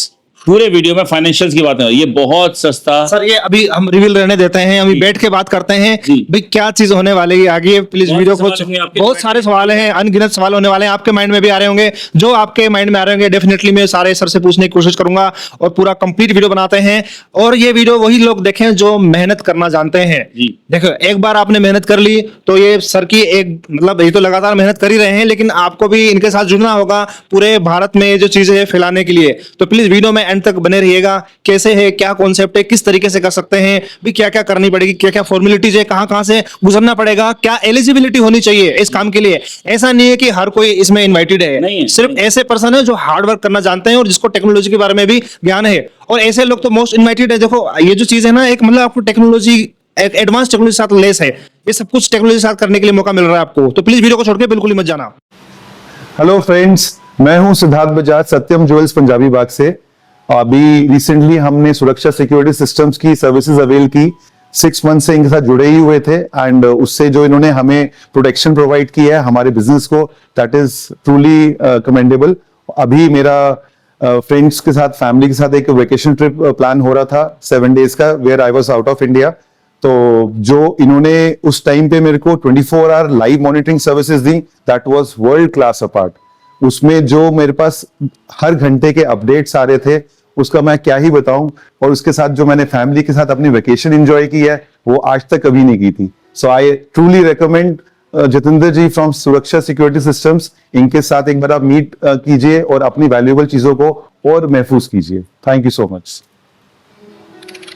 पूरे वीडियो में फाइनेंशियल्स की बात है। ये बहुत सस्ता सर, ये अभी हम रिवील रहने देते हैं, अभी बैठ के बात करते हैं भाई क्या चीज होने वाली है आगे। प्लीज वीडियो को, बहुत सारे सवाल हैं, अनगिनत सवाल होने वाले हैं, आपके माइंड में भी आ रहे होंगे। जो आपके माइंड में आ रहे होंगे डेफिनेटली मैं सारे सर से पूछने की कोशिश करूंगा और पूरा कंप्लीट वीडियो बनाते हैं। और ये वीडियो वही लोग देखें जो मेहनत करना जानते हैं। देखो, एक बार आपने मेहनत कर ली तो ये सर की एक मतलब, ये तो लगातार मेहनत कर ही रहे हैं, लेकिन आपको भी इनके साथ जुड़ना होगा पूरे भारत में जो चीजें है फैलाने के लिए। तो प्लीज वीडियो में एंड तक बने रहिएगा। कैसे है, क्या कॉन्सेप्ट है, किस तरीके से कर सकते हैं, भी क्या क्या करनी पड़ेगी, क्या क्या फॉर्मेलिटीज है, कहां से गुजरना पड़ेगा, क्या एलिजिबिलिटी होनी चाहिए इस काम के लिए। ऐसा नहीं है कि हर कोई इसमें इन्वाइटेड है, सिर्फ ऐसे पर्सन है जो हार्ड वर्क करना जानते हैं और जिसको टेक्नोलॉजी के बारे में भी ज्ञान है, और ऐसे लोग तो मोस्ट इन्वाइटेड है। देखो, ये जो चीज है ना, एक मतलब आपको टेक्नोलॉजी, एडवांस टेक्नोलॉजी साथ लेस है, ये सब कुछ टेक्नोलॉजी साथ करने के लिए मौका मिल रहा है आपको। तो प्लीज वीडियो को छोड़ के बिल्कुल ही मत जाना। हेलो फ्रेंड्स, मैं हूं सिद्धार्थ बजाज, सत्यम ज्वेल्स पंजाबी बाग से। अभी रिसेंटली हमने सुरक्षा सिक्योरिटी सिस्टम्स की सर्विसेज अवेल की। 6 मंथ से इनके साथ जुड़े ही हुए थे एंड उससे जो इन्होंने हमें प्रोटेक्शन प्रोवाइड किया है हमारे बिजनेस को, दैट इज ट्रूली कमेंडेबल। अभी मेरा फ्रेंड्स के साथ, फैमिली के साथ एक वेकेशन ट्रिप प्लान हो रहा था 7 days का, where I was out of India. तो जो इन्होंने उस टाइम पे मेरे को 24 आवर लाइव मॉनिटरिंग सर्विसेज दी, that was world class apart. उसमें जो मेरे पास हर घंटे के अपडेट्स आ रहे थे उसका मैं क्या ही बताऊं, और उसके साथ जो मैंने फैमिली के साथ अपनी वेकेशन एंजॉय की है वो आज तक कभी नहीं की थी। So I truly recommend Jitendra ji from Suraksha security systems, इनके साथ एक बार आप मीट कीजिए और अपनी वैल्यूएबल चीजों को और महफूज कीजिए। Thank you so much.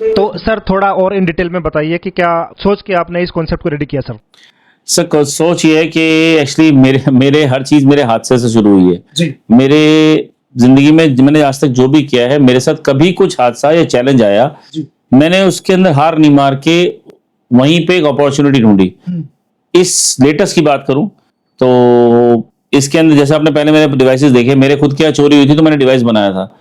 तो सर थोड़ा और इन डिटेल में बताइए कि क्या सोच के आपने इस कॉन्सेप्ट को रेडी किया सर? सर सोच ये है कि एक्चुअली मेरे हर चीज मेरे हादसे से शुरू हुई है जी। मेरे जिंदगी में मैंने आज तक जो भी किया है, मेरे साथ कभी कुछ हादसा या चैलेंज आया, मैंने उसके अंदर हार नहीं मार के वहीं पे एक अपॉर्चुनिटी ढूंढी। इस लेटेस्ट की बात करूं तो इसके अंदर जैसे आपने पहले मेरे डिवाइसेस देखे, मेरे खुद की चोरी हुई थी तो मैंने डिवाइस बनाया था।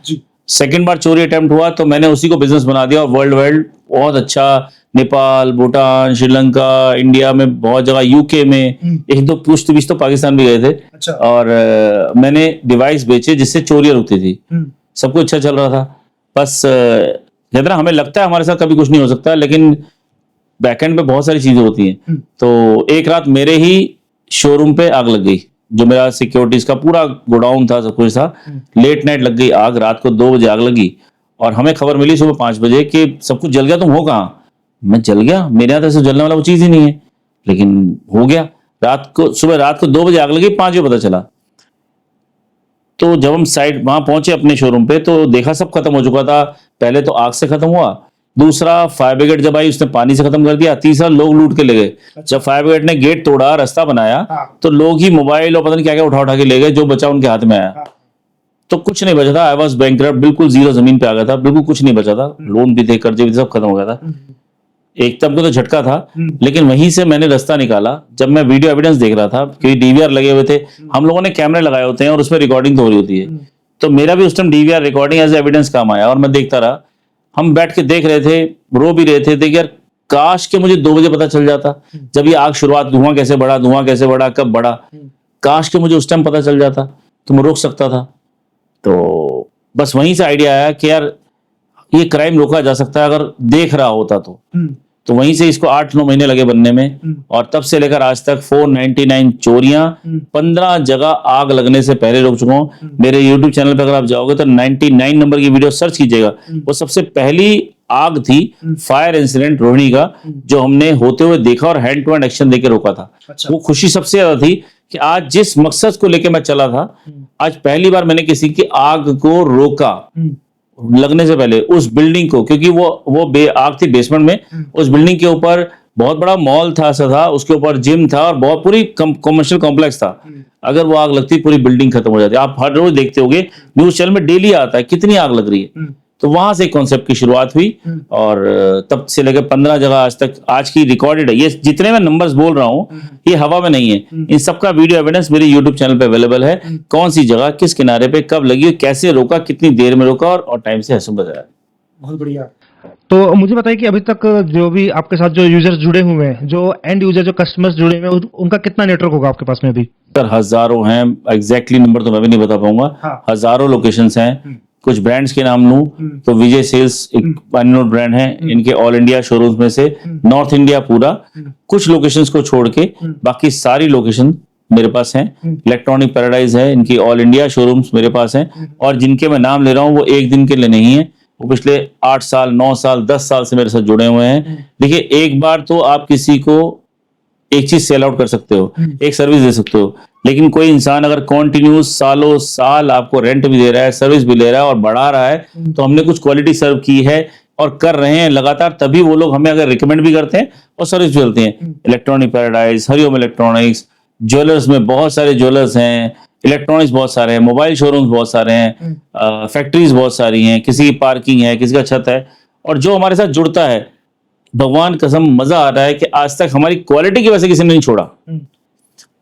सेकंड बार चोरी अटेम्प्ट हुआ तो मैंने उसी को बिजनेस बना दिया और वर्ल्ड बहुत अच्छा, नेपाल, भूटान, श्रीलंका, इंडिया में बहुत जगह, यूके में एक दो पूछ बीच तो पाकिस्तान भी गए थे। अच्छा। और मैंने डिवाइस बेचे जिससे चोरियां रुकती थी। सब कुछ अच्छा चल रहा था। बस कहते ना, हमें लगता है हमारे साथ कभी कुछ नहीं हो सकता, लेकिन बैकएंड पे बहुत सारी चीजें होती हैं। तो एक रात मेरे ही शोरूम पे आग लग गई, जो मेरा सिक्योरिटीज का पूरा गोडाउन था, सब कुछ था। लेट नाइट लग गई आग, रात को 2 बजे आग लगी और हमें खबर मिली सुबह 5 बजे कि सब कुछ जल गया, तुम हो कहाँ? मैं जल गया, मेरे यहाँ तो जलने वाला वो चीज ही नहीं है, लेकिन हो गया। सुबह रात को 2 बजे आग लगी, 5 बजे पता चला। तो जब हम साइड वहां पहुंचे अपने शोरूम पे तो देखा सब खत्म हो चुका था। पहले तो आग से खत्म हुआ, दूसरा फायर ब्रिगेड जब आई उसने पानी से खत्म कर दिया, तीसरा लोग लूट के ले गए। जब फायर ब्रिगेड ने गेट तोड़ा, रास्ता बनाया, तो लोग ही मोबाइल और पता नहीं क्या क्या उठा उठा के ले गए, जो बचा उनके हाथ में आया। तो कुछ नहीं बचा था। आई वॉज बैंकरप्ट, बिल्कुल जीरो जमीन पे आ गया था, बिल्कुल कुछ नहीं बचा था। लोन भी थे, कर्जे भी थे, सब खत्म हो गया था। एक तब को तो झटका था, लेकिन वहीं से मैंने रास्ता निकाला। जब मैं वीडियो एविडेंस देख रहा था, क्योंकि डीवीआर लगे हुए थे, हम लोगों ने कैमरे लगाए होते हैं और उसमें रिकॉर्डिंग तो हो रही होती है। तो मेरा भी उस time DVR recording as evidence काम आया और मैं देखता रहा। हम बैठ के देख रहे थे, रो भी रहे थे, देख यार काश के मुझे 2 बजे पता चल जाता, जब ये आग शुरुआत, धुआं कैसे बढ़ा, कब बढ़ा, काश के मुझे उस टाइम पता चल जाता तो मैं रोक सकता था। तो बस वहीं से आइडिया आया कि यार ये क्राइम रोका जा सकता है अगर देख रहा होता तो वहीं से इसको 8-9 महीने लगे बनने में। और तब से लेकर आज तक 499 चोरियां, 15 जगह आग लगने से पहले रोक चुका हूं। मेरे YouTube चैनल पर अगर आप जाओगे तो 99 नंबर की वीडियो सर्च कीजिएगा, वो सबसे पहली आग थी फायर इंसिडेंट रोहिणी का, जो हमने होते हुए देखा और हैंड टू हैंड एक्शन देके रोका था। वो खुशी सबसे ज्यादा थी कि आज जिस मकसद को लेकर मैं चला था, आज पहली बार मैंने किसी की आग को रोका लगने से पहले, उस बिल्डिंग को, क्योंकि वो आग थी बेसमेंट में। उस बिल्डिंग के ऊपर बहुत बड़ा मॉल था, उसके ऊपर जिम था और बहुत पूरी कमर्शियल कॉम्प्लेक्स था। अगर वो आग लगती पूरी बिल्डिंग खत्म हो जाती। आप हर रोज देखते होगे, न्यूज चैनल में डेली आता है कितनी आग लग रही है। तो वहां से कॉन्सेप्ट की शुरुआत हुई और तब से लेकर 15 जगह आज तक, आज की रिकॉर्डेड है। ये जितने मैं नंबर्स बोल रहा हूँ ये हवा में नहीं है, इन सबका वीडियो एविडेंस मेरे यूट्यूब चैनल पे अवेलेबल है। कौन सी जगह, किस किनारे पे, कब लगी, कैसे रोका, कितनी देर में रोका और टाइम से हंसू बजाया। बहुत बढ़िया। तो मुझे बताइए कि अभी तक जो भी आपके साथ जो यूजर्स जुड़े हुए हैं, जो एंड यूजर, जो कस्टमर्स जुड़े हुए हैं, उनका कितना नेटवर्क होगा आपके पास में अभी? सर हजारों हैं, एग्जैक्टली नंबर तो मैं भी नहीं बता पाऊंगा। हजारों लोकेशंस हैं। कुछ ब्रांड्स के नाम लूं तो विजय सेल्स एक अननोन ब्रांड है, इनके ऑल इंडिया शोरूम्स में से नॉर्थ इंडिया पूरा, कुछ लोकेशंस को छोड़ के बाकी सारी लोकेशन मेरे पास हैं। इलेक्ट्रॉनिक पैराडाइज है, इनकी ऑल इंडिया शोरूम्स मेरे पास हैं। और जिनके मैं नाम ले रहा हूं वो एक दिन के लिए नहीं है, वो पिछले 8 साल, 9 साल, 10 साल से मेरे साथ जुड़े हुए हैं। देखिए, एक बार तो आप किसी को एक चीज सेल आउट कर सकते हो, एक सर्विस दे सकते हो, लेकिन कोई इंसान अगर कॉन्टिन्यूस सालों साल आपको रेंट भी दे रहा है, सर्विस भी ले रहा है और बढ़ा रहा है, तो हमने कुछ क्वालिटी सर्व की है और कर रहे हैं लगातार, तभी वो लोग हमें अगर रिकमेंड भी करते हैं और सर्विस भी चलते हैं। Electronic paradise, Hariom electronics, jewellers में बहुत सारे ज्वेलर्स हैं, इलेक्ट्रॉनिक्स बहुत सारे हैं, मोबाइल शोरूम्स बहुत सारे हैं, फैक्ट्रीज बहुत सारी हैं, किसी की पार्किंग है, किसी का छत है। और जो हमारे साथ जुड़ता है, भगवान कसम मजा आ रहा है कि आज तक हमारी क्वालिटी की वजह से किसी ने नहीं छोड़ा।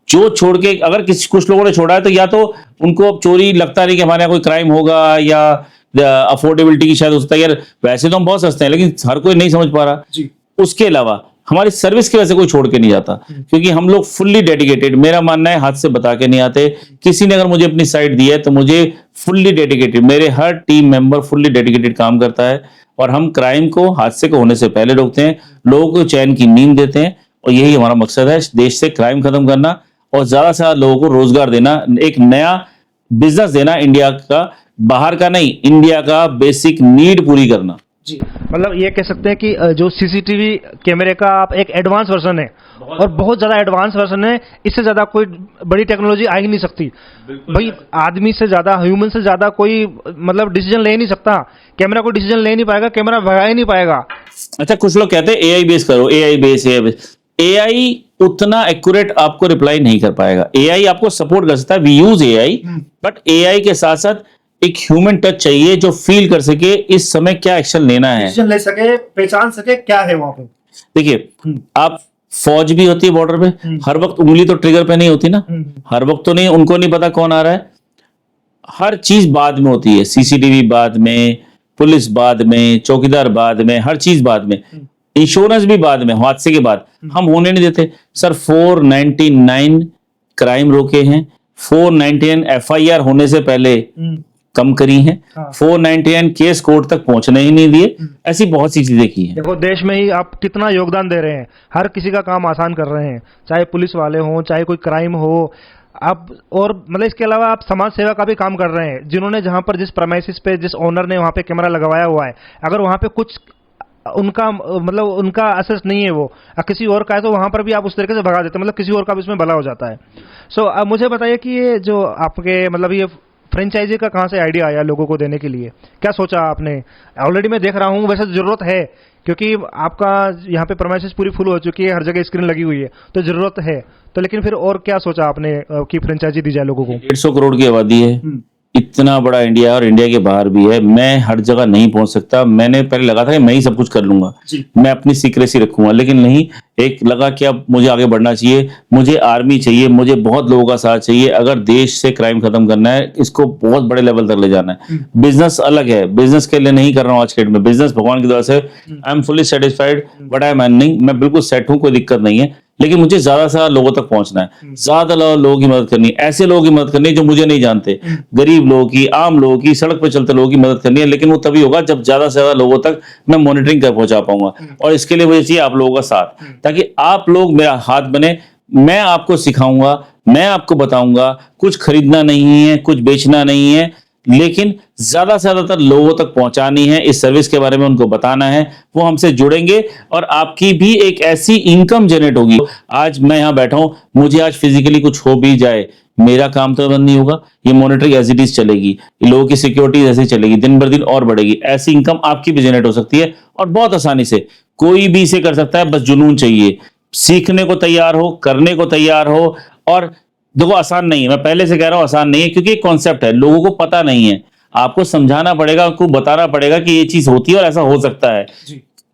जो छोड़ के, अगर कुछ लोगों ने छोड़ा है तो या तो उनको अब चोरी लगता नहीं कि हमारे यहाँ कोई क्राइम होगा, या अफोर्डेबिलिटी की शायद हो सकता है, यार वैसे तो हम बहुत सस्ते हैं, लेकिन हर कोई नहीं समझ पा रहा जी। उसके अलावा हमारी सर्विस की वजह से कोई छोड़ के नहीं जाता, क्योंकि हम लोग फुल्ली डेडिकेटेड, मेरा मानना है हाथ से बता के नहीं आते। किसी ने अगर मुझे अपनी साइट दी है तो मुझे फुल्ली डेडिकेटेड, मेरे हर टीम मेंबर फुल्ली डेडिकेटेड काम करता है और हम क्राइम को हादसे को होने से पहले रोकते हैं, लोगों को चैन की नींद देते हैं और यही हमारा मकसद है, देश से क्राइम खत्म करना और ज्यादा से ज्यादा लोगों को रोजगार देना, एक नया बिजनेस देना इंडिया का, बाहर का नहीं, इंडिया का बेसिक नीड पूरी करना। जी, मतलब ये कह सकते हैं कि जो सीसीटीवी कैमरे का आप एक एडवांस वर्जन है और बहुत ज़्यादा एडवांस वर्जन है, इससे ज़्यादा कोई बड़ी टेक्नोलॉजी आ ही नहीं सकती भाई। आदमी से ज़्यादा, ह्यूमन से ज़्यादा कोई मतलब डिसीजन ले ही नहीं सकता। कैमरा कोई डिसीजन ले नहीं पाएगा, कैमरा भगा ही नहीं पाएगा। अच्छा, कुछ लोग कहते हैं एआई बेस करो, एआई बेस, एआई उतना एक्यूरेट आपको रिप्लाई नहीं कर पाएगा। एआई आपको सपोर्ट कर सकता है, we use AI, but AI के साथ साथ एक ह्यूमन टच चाहिए जो फील कर सके इस समय क्या एक्शन लेना है, डिसीजन ले सके, पहचान सके क्या है वहां पे। देखिए आप, फौज भी होती है बॉर्डर पे, हर वक्त उंगली तो ट्रिगर पे नहीं होती ना, हर वक्त तो नहीं, उनको नहीं पता कौन आ रहा है। हर चीज बाद में होती है, सीसीटीवी बाद में, पुलिस बाद में, चौकीदार बाद में, हर चीज बाद में, इंश्योरेंस भी बाद में, हादसे के बाद। हम होने नहीं देते सर। 499 क्राइम रोके हैं, 499 एफआईआर होने से पहले कम करी हैं, 499 केस कोर्ट तक पहुंचने ही नहीं दिए। ऐसी बहुत सी चीजें की हैं। देखो देश में ही आप कितना योगदान दे रहे हैं, हर किसी का काम आसान कर रहे हैं, चाहे पुलिस वाले हों, चाहे कोई क्राइम हो आप, और मतलब इसके अलावा आप समाज सेवा का भी काम कर रहे हैं। जिन्होंने जहां पर, जिस प्रेमाइसिस पे, जिस ओनर ने वहां पे कैमरा लगवाया हुआ है, अगर वहां पे कुछ उनका मतलब उनका असेस नहीं है वो, किसी और का है, तो वहां पर भी आप उस तरीके से भगा देते हैं, मतलब किसी और का भी इसमें भला हो जाता है। सो अब मुझे बताइए कि ये जो आपके मतलब ये फ्रेंचाइजी का कहाँ से आइडिया आया लोगों को देने के लिए, क्या सोचा आपने? ऑलरेडी मैं देख रहा हूँ, वैसे जरूरत है क्योंकि आपका यहाँ पे प्रेमाइसिस पूरी फुल हो चुकी है, हर जगह स्क्रीन लगी हुई है, तो जरूरत है। तो लेकिन फिर और क्या सोचा आपने कि फ्रेंचाइजी दी जाए लोगों को? 150 करोड़ की आबादी है, इतना बड़ा इंडिया, और इंडिया के बाहर भी है। मैं हर जगह नहीं पहुंच सकता। मैंने पहले लगा था कि मैं ही सब कुछ कर लूंगा, मैं अपनी सीक्रेसी रखूंगा, लेकिन नहीं, एक लगा कि अब मुझे आगे बढ़ना चाहिए, मुझे आर्मी चाहिए, मुझे बहुत लोगों का साथ चाहिए। अगर देश से क्राइम खत्म करना है, इसको बहुत बड़े लेवल तक ले जाना है। बिजनेस अलग है, बिजनेस के लिए नहीं कर रहा हूँ आज के डेट में। बिजनेस भगवान की दुआ से I am fully satisfied, but I am earning, मैं बिल्कुल सेट हूँ, कोई दिक्कत नहीं है। लेकिन मुझे ज्यादा से ज्यादा लोगों तक पहुंचना है, ज्यादा लोगों की मदद करनी है, ऐसे लोगों की मदद करनी है जो मुझे नहीं जानते, गरीब लोगों की, आम लोगों की, सड़क पर चलते लोगों की मदद करनी है। लेकिन वो तभी होगा जब ज्यादा से ज्यादा लोगों तक मैं मॉनिटरिंग कर पहुंचा पाऊंगा, और इसके लिए मुझे चाहिए आप लोगों का साथ, ताकि आप लोग मेरा हाथ बने। मैं आपको सिखाऊंगा, मैं आपको बताऊंगा, कुछ खरीदना नहीं है, कुछ बेचना नहीं है, लेकिन ज्यादा से ज्यादातर लोगों तक पहुंचानी है, इस सर्विस के बारे में उनको बताना है। वो हमसे जुड़ेंगे और आपकी भी एक ऐसी इनकम जनरेट होगी। आज मैं यहां बैठा हूं, मुझे आज फिजिकली कुछ हो भी जाए, मेरा काम तो बंद नहीं होगा, ये मॉनिटरिंग एज इट इज चलेगी, लोगों की सिक्योरिटी ऐसे चलेगी, दिन भर दिन और बढ़ेगी। ऐसी इनकम आपकी भी जनरेट हो सकती है, और बहुत आसानी से कोई भी इसे कर सकता है, बस जुनून चाहिए, सीखने को तैयार हो, करने को तैयार हो। और देखो आसान नहीं है, मैं पहले से कह रहा हूं आसान नहीं है, क्योंकि एक कॉन्सेप्ट है, लोगों को पता नहीं है, आपको समझाना पड़ेगा, आपको बताना पड़ेगा कि ये चीज होती है और ऐसा हो सकता है।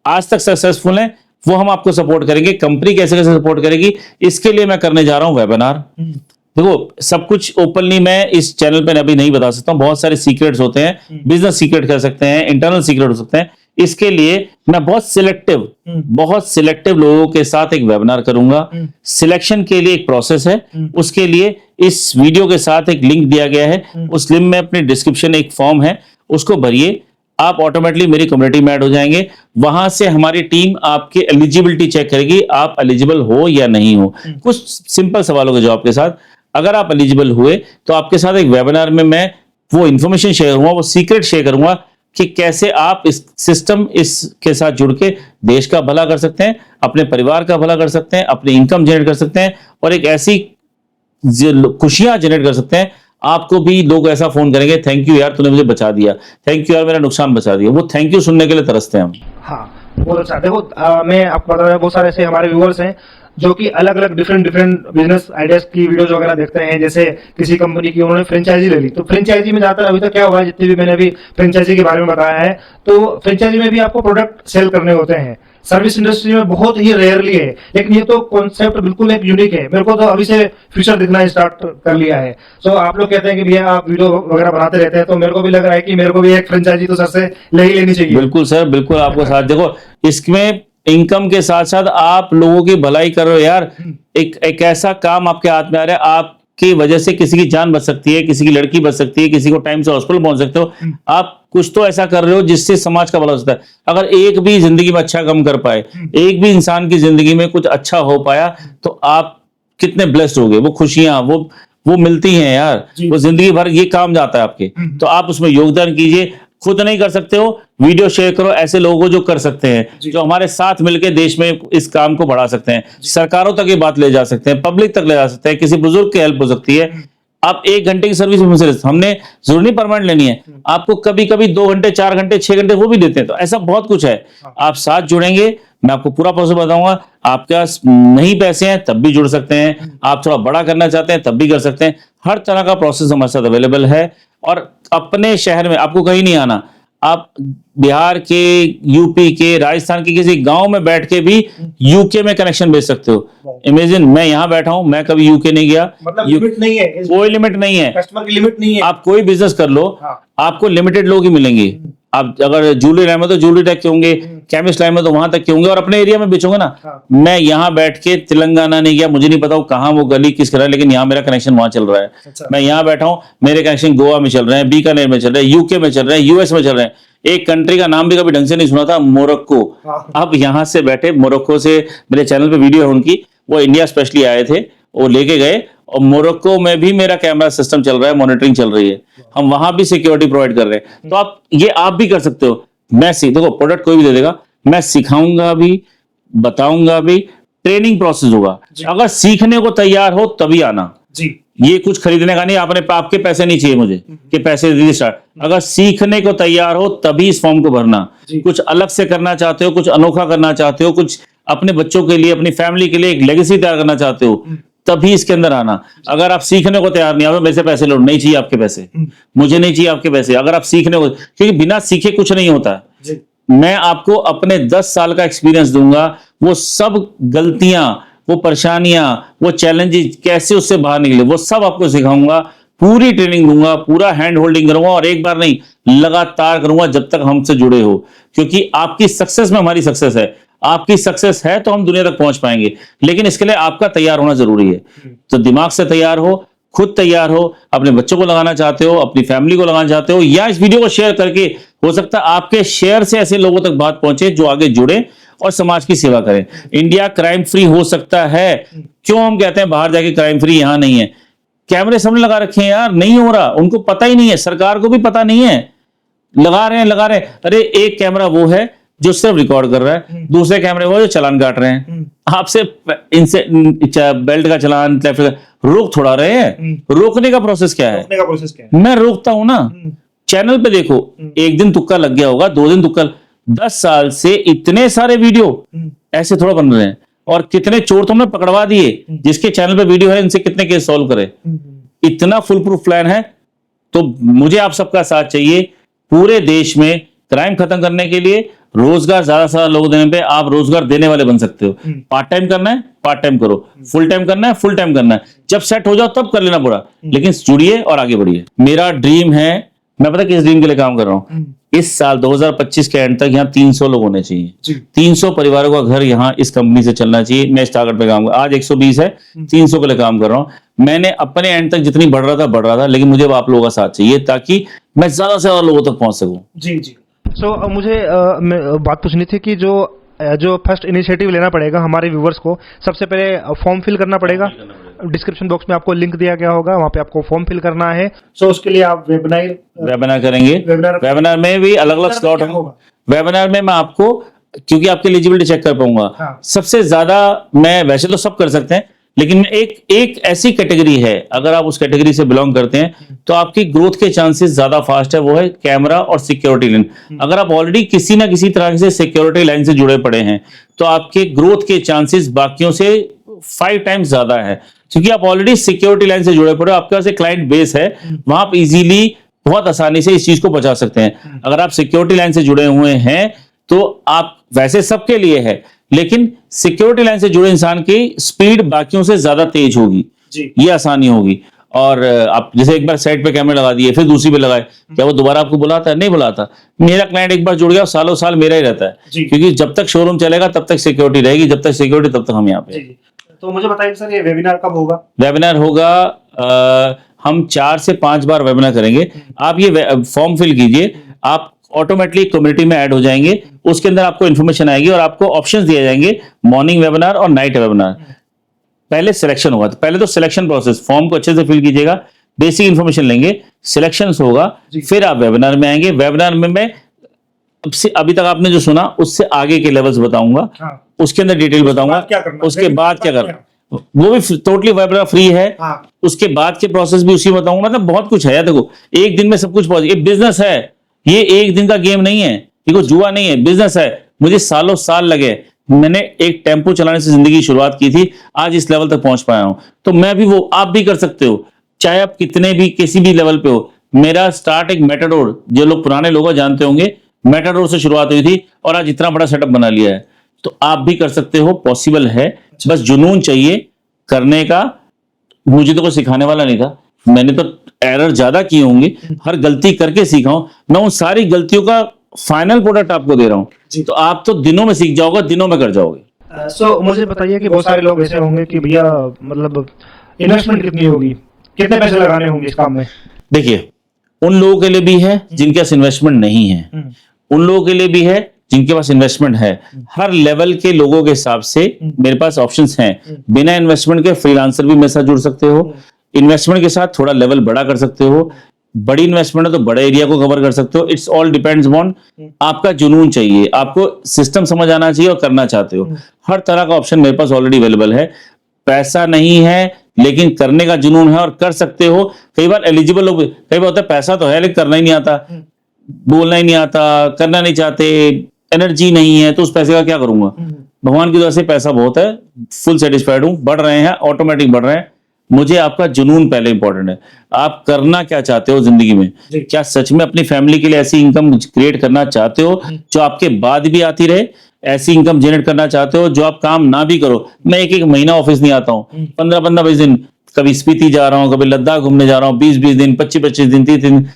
आज तक सक्सेसफुल है वो हम आपको सपोर्ट करेंगे, कंपनी कैसे कैसे सपोर्ट करेगी, इसके लिए मैं करने जा रहा हूं वेबिनार। देखो सब कुछ ओपनली मैं इस चैनल पे अभी नहीं बता सकता हूं, बहुत सारे सीक्रेट्स होते हैं, बिजनेस सीक्रेट कर सकते हैं, इंटरनल सीक्रेट हो सकते हैं। इसके लिए मैं बहुत सिलेक्टिव लोगों के साथ एक वेबिनार करूंगा। सिलेक्शन के लिए एक प्रोसेस है, उसके लिए इस वीडियो के साथ एक लिंक दिया गया है, उस लिंक में अपने डिस्क्रिप्शन एक फॉर्म है, उसको भरिए, आप ऑटोमेटिकली मेरी कम्युनिटी में ऐड हो जाएंगे। वहां से हमारी टीम आपके एलिजिबिलिटी चेक करेगी, आप एलिजिबल हो या नहीं हो, कुछ सिंपल सवालों के जवाब के साथ। अगर आप एलिजिबल हुए तो आपके साथ एक वेबिनार में मैं वो इंफॉर्मेशन शेयर करूंगा, वो सीक्रेट शेयर करूंगा कि कैसे आप इस सिस्टम इसके साथ जुड़ के देश का भला कर सकते हैं, अपने परिवार का भला कर सकते हैं, अपनी इनकम जनरेट कर सकते हैं, और एक ऐसी खुशियां जनरेट कर सकते हैं। आपको भी लोग ऐसा फोन करेंगे, थैंक यू यार तूने मुझे बचा दिया, थैंक यू यार मेरा नुकसान बचा दिया। वो थैंक यू सुनने के लिए तरसते हैं हम। हाँ बहुत अच्छा। देखो मैं आपको बता रहा, बहुत सारे ऐसे हमारे व्यूअर्स हैं जो कि अलग अलग डिफरेंट बिजनेस आइडियाज की वीडियोज वगैरह देखते हैं। जैसे किसी कंपनी की उन्होंने फ्रेंचाइजी ले ली, तो फ्रेंचाइजी में जाकर अभी तक क्या हुआ है, जितनी भी मैंने अभी फ्रेंचाइजी के बारे में बताया है, तो फ्रेंचाइजी में भी आपको प्रोडक्ट सेल करने होते हैं। सर्विस इंडस्ट्री में बहुत ही रेयरली है, लेकिन ये तो कॉन्सेप्ट बिल्कुल एक यूनिक है। मेरे को तो अभी से फ्यूचर दिखना स्टार्ट कर लिया है। सो आप लोग कहते हैं कि भैया आप वीडियो वगैरह बनाते रहते हैं, तो मेरे को भी लग रहा है कि मेरे को भी एक फ्रेंचाइजी तो सर से ले ही लेनी चाहिए। बिल्कुल सर, बिल्कुल आपको साथ। देखो इसमें इनकम के साथ साथ आप लोगों की भलाई कर रहे हो यार। एक ऐसा काम आपके हाथ में आ रहा है, आपकी वजह से किसी की जान बच सकती है, किसी की लड़की बच सकती है, किसी को टाइम से हॉस्पिटल पहुंच सकते हो। आप कुछ तो ऐसा कर रहे हो जिससे समाज का भला हो सकता है। अगर एक भी जिंदगी में अच्छा काम कर पाए, एक भी इंसान की जिंदगी में कुछ अच्छा हो पाया, तो आप कितने ब्लेस्ड हो गए। वो खुशियां, वो मिलती हैं यार, वो जिंदगी भर ये काम जाता है आपके। तो आप उसमें योगदान कीजिए। खुद नहीं कर सकते हो, वीडियो शेयर करो ऐसे लोगों को जो कर सकते हैं, जो हमारे साथ मिलकर देश में इस काम को बढ़ा सकते हैं, सरकारों तक ये बात ले जा सकते हैं, पब्लिक तक ले जा सकते हैं, किसी बुजुर्ग की हेल्प हो सकती है। आप 1 घंटे की सर्विस हमने जरूर नहीं परमानेंट लेनी है, आपको कभी कभी 2 घंटे 4 घंटे 6 घंटे वो भी देते हैं। तो ऐसा बहुत कुछ है। आप साथ जुड़ेंगे, मैं आपको पूरा प्रोसेस बताऊंगा। आपके पास नहीं पैसे हैं तब भी जुड़ सकते हैं, आप थोड़ा बड़ा करना चाहते हैं तब भी कर सकते हैं। हर तरह का प्रोसेस हमारे साथ अवेलेबल है। और अपने शहर में आपको कहीं नहीं आना, आप बिहार के, यूपी के, राजस्थान के किसी गांव में बैठ के भी यूके में कनेक्शन भेज सकते हो। इमेजिन, मैं यहां बैठा हूं, मैं कभी यूके नहीं गया। मतलब लिमिट नहीं है, कोई लिमिट नहीं है, कस्टमर की लिमिट नहीं है। आप कोई बिजनेस कर लो, आपको लिमिटेड लोग ही मिलेंगे। आप अगर ज्वेलरी लाइन में तो ज्वेलरी तक के होंगे, केमिस्ट लाइन में तो वहां तक के होंगे, और अपने एरिया में बेचोगे ना। मैं यहाँ बैठ के तेलंगाना नहीं गया, मुझे नहीं पता कहाँ वो गली किस तरह, लेकिन यहाँ मेरा कनेक्शन वहां चल रहा है। मैं यहाँ बैठा हूँ, मेरे कनेक्शन गोवा में चल रहे हैं, बीकानेर में चल रहे हैं, यूके में चल रहे हैं, यूएस में चल रहे हैं। एक कंट्री का नाम भी कभी ढंग से नहीं सुना था, मोरक्को। अब यहाँ से बैठे, मोरक्को से मेरे चैनल पे वीडियो है उनकी, वो इंडिया स्पेशली आए थे, वो लेके गए, और मोरक्को में भी मेरा कैमरा सिस्टम चल रहा है, मॉनिटरिंग चल रही है, हम वहां भी सिक्योरिटी प्रोवाइड कर रहे हैं। तो आप भी कर सकते हो। मैं देखो, प्रोडक्ट कोई भी दे देगा, मैं सिखाऊंगा भी, बताऊंगा भी, ट्रेनिंग प्रोसेस होगा। अगर सीखने को तैयार हो तभी आना जी। ये कुछ खरीदने का नहीं, आपके पैसे नहीं चाहिए मुझे कि पैसे दे स्टार्ट। अगर सीखने को तैयार हो तभी इस फॉर्म को भरना। कुछ अलग से करना चाहते हो, कुछ अनोखा करना चाहते हो, कुछ अपने बच्चों के लिए, अपनी फैमिली के लिए एक लेगेसी तैयार करना चाहते हो, तभी इसके अंदर आना। अगर आप सीखने को तैयार नहीं आओ, मेरे से पैसे लो, नहीं चाहिए आपके पैसे, मुझे नहीं चाहिए आपके पैसे। अगर आप सीखने को, क्योंकि बिना सीखे कुछ नहीं होता। मैं आपको अपने 10 साल का एक्सपीरियंस दूंगा, वो सब गलतियां, वो परेशानियां, वो चैलेंजेस, कैसे उससे बाहर निकले, वो सब आपको सिखाऊंगा। पूरी ट्रेनिंग दूंगा, पूरा हैंड होल्डिंग करूंगा, और एक बार नहीं, लगातार करूंगा जब तक हमसे जुड़े हो। क्योंकि आपकी सक्सेस में हमारी सक्सेस है। आपकी सक्सेस है तो हम दुनिया तक पहुंच पाएंगे, लेकिन इसके लिए आपका तैयार होना जरूरी है। तो दिमाग से तैयार हो, खुद तैयार हो, अपने बच्चों को लगाना चाहते हो, अपनी फैमिली को लगाना चाहते हो, या इस वीडियो को शेयर करके, हो सकता है आपके शेयर से ऐसे लोगों तक बात पहुंचे जो आगे जुड़े और समाज की सेवा करें। इंडिया क्राइम फ्री हो सकता है। क्यों हम कहते हैं बाहर जाके क्राइम फ्री, यहां नहीं है। कैमरे सबने लगा रखे हैं यार, नहीं हो रहा, उनको पता ही नहीं है, सरकार को भी पता नहीं है, लगा रहे हैं। अरे एक कैमरा वो है जो सिर्फ रिकॉर्ड कर रहा है, दूसरे कैमरे वो जो चालान काट रहे हैं। आपसे इनसे बेल्ट का चालान, रोक थोड़ा रहे हैं। रोकने का प्रोसेस क्या है? रोकने का प्रोसेस क्या है? मैं रोकता हूं ना। चैनल पे देखो, एक दिन तुक्का लग गया होगा, 2 दिन तुक्का, 10 साल से इतने सारे वीडियो ऐसे थोड़ा बन रहे हैं। और कितने चोर तो हमने पकड़वा दिए, जिसके चैनल पे वीडियो है, इनसे कितने केस सॉल्व करे। इतना फुल प्रूफ प्लान है। तो मुझे आप सबका साथ चाहिए पूरे देश में क्राइम खत्म करने के लिए। रोजगार ज्यादा से ज्यादा लोग देने पे आप रोजगार देने वाले बन सकते हो। पार्ट टाइम करना है, पार्ट टाइम करो, फुल टाइम करना है, फुल टाइम करना है। जब सेट हो जाओ तब कर लेना पूरा, लेकिन जुड़िए और आगे बढ़िए। मेरा ड्रीम है, मैं पता किस ड्रीम के लिए काम कर रहा हूँ, इस साल 2025 के एंड तक यहाँ 300 लोग होने चाहिए। 300 परिवारों का घर यहाँ इस कंपनी से चलना चाहिए। मैं इस टारगेट पे काम कर, आज 120 है, 300 के लिए काम कर रहा हूँ। मैंने अपने एंड तक जितनी बढ़ रहा था, लेकिन मुझे अब आप लोगों का साथ चाहिए ताकि मैं ज्यादा से ज्यादा लोगों तक पहुंच सकूं। जी। सो मुझे बात पूछनी थी कि जो फर्स्ट इनिशिएटिव लेना पड़ेगा हमारे व्यूवर्स को, सबसे पहले फॉर्म फिल करना पड़ेगा। डिस्क्रिप्शन बॉक्स में आपको लिंक दिया गया होगा, वहां पे आपको फॉर्म फिल करना है। सो उसके लिए आप वेबिनार करेंगे। वेबिनार में भी अलग अलग स्लॉट होगा। वेबिनार में मैं आपको, क्योंकि आपकी एलिजिबिलिटी चेक कर पाऊंगा। सबसे ज्यादा, मैं वैसे तो सब कर सकते हैं, लेकिन एक ऐसी कैटेगरी है, अगर आप उस कैटेगरी से बिलोंग करते हैं तो आपकी ग्रोथ के चांसेस ज्यादा फास्ट है, वो है कैमरा और सिक्योरिटी लाइन। अगर आप ऑलरेडी किसी ना किसी तरह से सिक्योरिटी लाइन से जुड़े पड़े हैं तो आपके ग्रोथ के चांसेस बाकियों से 5 टाइम्स ज्यादा है, क्योंकि आप ऑलरेडी सिक्योरिटी लाइन से जुड़े पड़े हो, आपके पास एक क्लाइंट बेस है, वहां आप इजीली बहुत आसानी से इस चीज को बचा सकते हैं। अगर आप सिक्योरिटी लाइन से जुड़े हुए हैं तो आप, वैसे सबके लिए है, लेकिन सिक्योरिटी लाइन से जुड़े इंसान की स्पीड बाकियों से ज्यादा तेज होगी, ये आसानी होगी। और आप जैसे एक बार साइड पे कैमरे लगा दिए, फिर दूसरी पे लगाए, क्या वो दोबारा आपको बुलाता है? नहीं बुलाता। मेरा क्लाइंट एक बार जुड़ गया, सालों साल मेरा ही रहता है, क्योंकि जब तक शोरूम चलेगा तब तक सिक्योरिटी रहेगी, जब तक सिक्योरिटी तब तक हम यहाँ पे। तो मुझे बताइए सर, ये वेबिनार कब होगा? वेबिनार होगा, हम 4 से 5 बार वेबिनार करेंगे। आप ये फॉर्म फिल कीजिए, आप ऑटोमेटिकली कम्युनिटी में ऐड हो जाएंगे। उसके अंदर आपको इन्फॉर्मेशन आएगी और आपको ऑप्शंस दिए जाएंगे, मॉर्निंग वेबिनार और नाइट वेबिनार। पहले सिलेक्शन होगा, तो पहले तो सिलेक्शन प्रोसेस, फॉर्म को अच्छे से फिल कीजिएगा, बेसिक इन्फॉर्मेशन लेंगे, सिलेक्शन होगा, फिर आप वेबिनार में आएंगे। वेबिनार में मैं अभी तक आपने जो सुना उससे आगे के लेवल्स बताऊंगा, हाँ। उसके अंदर डिटेल बताऊंगा, क्या करना है? उसके बाद क्या क्या? करना, वो भी टोटली वेबिनार फ्री है। हाँ। उसके बाद के प्रोसेस भी उसी बताऊंगा। मतलब बहुत कुछ है यार, देखो एक दिन में सब कुछ पहुंच, ये बिजनेस है, ये एक दिन का गेम नहीं है, ये कोई जुआ नहीं है, बिजनेस है। मुझे सालों साल लगे, मैंने एक टेम्पो चलाने से जिंदगी की शुरुआत की थी, आज इस लेवल तक पहुंच पाया हूं। तो मैं भी वो, आप भी कर सकते हो, चाहे आप कितने भी किसी भी लेवल पे हो। मेरा स्टार्ट एक मेटाडोर, जो लोग पुराने लोग जानते होंगे, मेटाडोर से शुरुआत हुई थी और आज इतना बड़ा सेटअप बना लिया है। तो आप भी कर सकते हो, पॉसिबल है, बस जुनून चाहिए करने का। मुझे तो कोई सिखाने वाला नहीं था, मैंने तो एरर ज्यादा किए होंगे, हर गलती करके सीखा हूं। मैं उन सारी गलतियों का फाइनल प्रोडक्ट आपको दे रहा हूं, तो आप तो दिनों में सीख जाओगे, दिनों में कर जाओगे। सो मुझे बताइए कि बहुत सारे लोग ऐसे होंगे कि भैया मतलब इन्वेस्टमेंट कितनी होगी, कितने पैसे लगाने होंगे इस काम में? देखिए, उन लोगों के लिए भी है जिनके पास इन्वेस्टमेंट नहीं है, उन लोगों के लिए भी है जिनके पास इन्वेस्टमेंट है। हर लेवल के लोगों के हिसाब से मेरे पास ऑप्शंस हैं। बिना इन्वेस्टमेंट के फ्रीलांसर भी मेरे साथ जुड़ सकते हो, इन्वेस्टमेंट के साथ थोड़ा लेवल बड़ा कर सकते हो, बड़ी इन्वेस्टमेंट है तो बड़े एरिया को कवर कर सकते हो। इट्स ऑल डिपेंड्स ऑन आपका जुनून चाहिए, आपको सिस्टम समझ आना चाहिए और करना चाहते हो। हर तरह का ऑप्शन मेरे पास ऑलरेडी अवेलेबल है। पैसा नहीं है लेकिन करने का जुनून है और कर सकते हो। कई बार एलिजिबल लोग, कई बार होता है पैसा तो है लेकिन करना ही नहीं आता, बोलना ही नहीं आता, करना नहीं चाहते, एनर्जी नहीं है, तो उस पैसे का क्या करूंगा। भगवान की दुआ से पैसा बहुत है, फुल सेटिस्फाइड हूं, बढ़ रहे हैं, ऑटोमेटिक बढ़ रहे हैं। मुझे आपका जुनून पहले इंपॉर्टेंट है। आप करना क्या चाहते हो जिंदगी में, क्या सच में अपनी फैमिली के लिए ऐसी इनकम क्रिएट करना चाहते हो जो आपके बाद भी आती रहे, ऐसी इनकम जनरेट करना चाहते हो जो आप काम ना भी करो। मैं एक एक महीना ऑफिस नहीं आता हूँ, 15-20 दिन, कभी स्पीति जा रहा हूँ, कभी लद्दाख घूमने जा रहा हूँ, 20-20 दिन, 25-25 दिन, 30 दिन,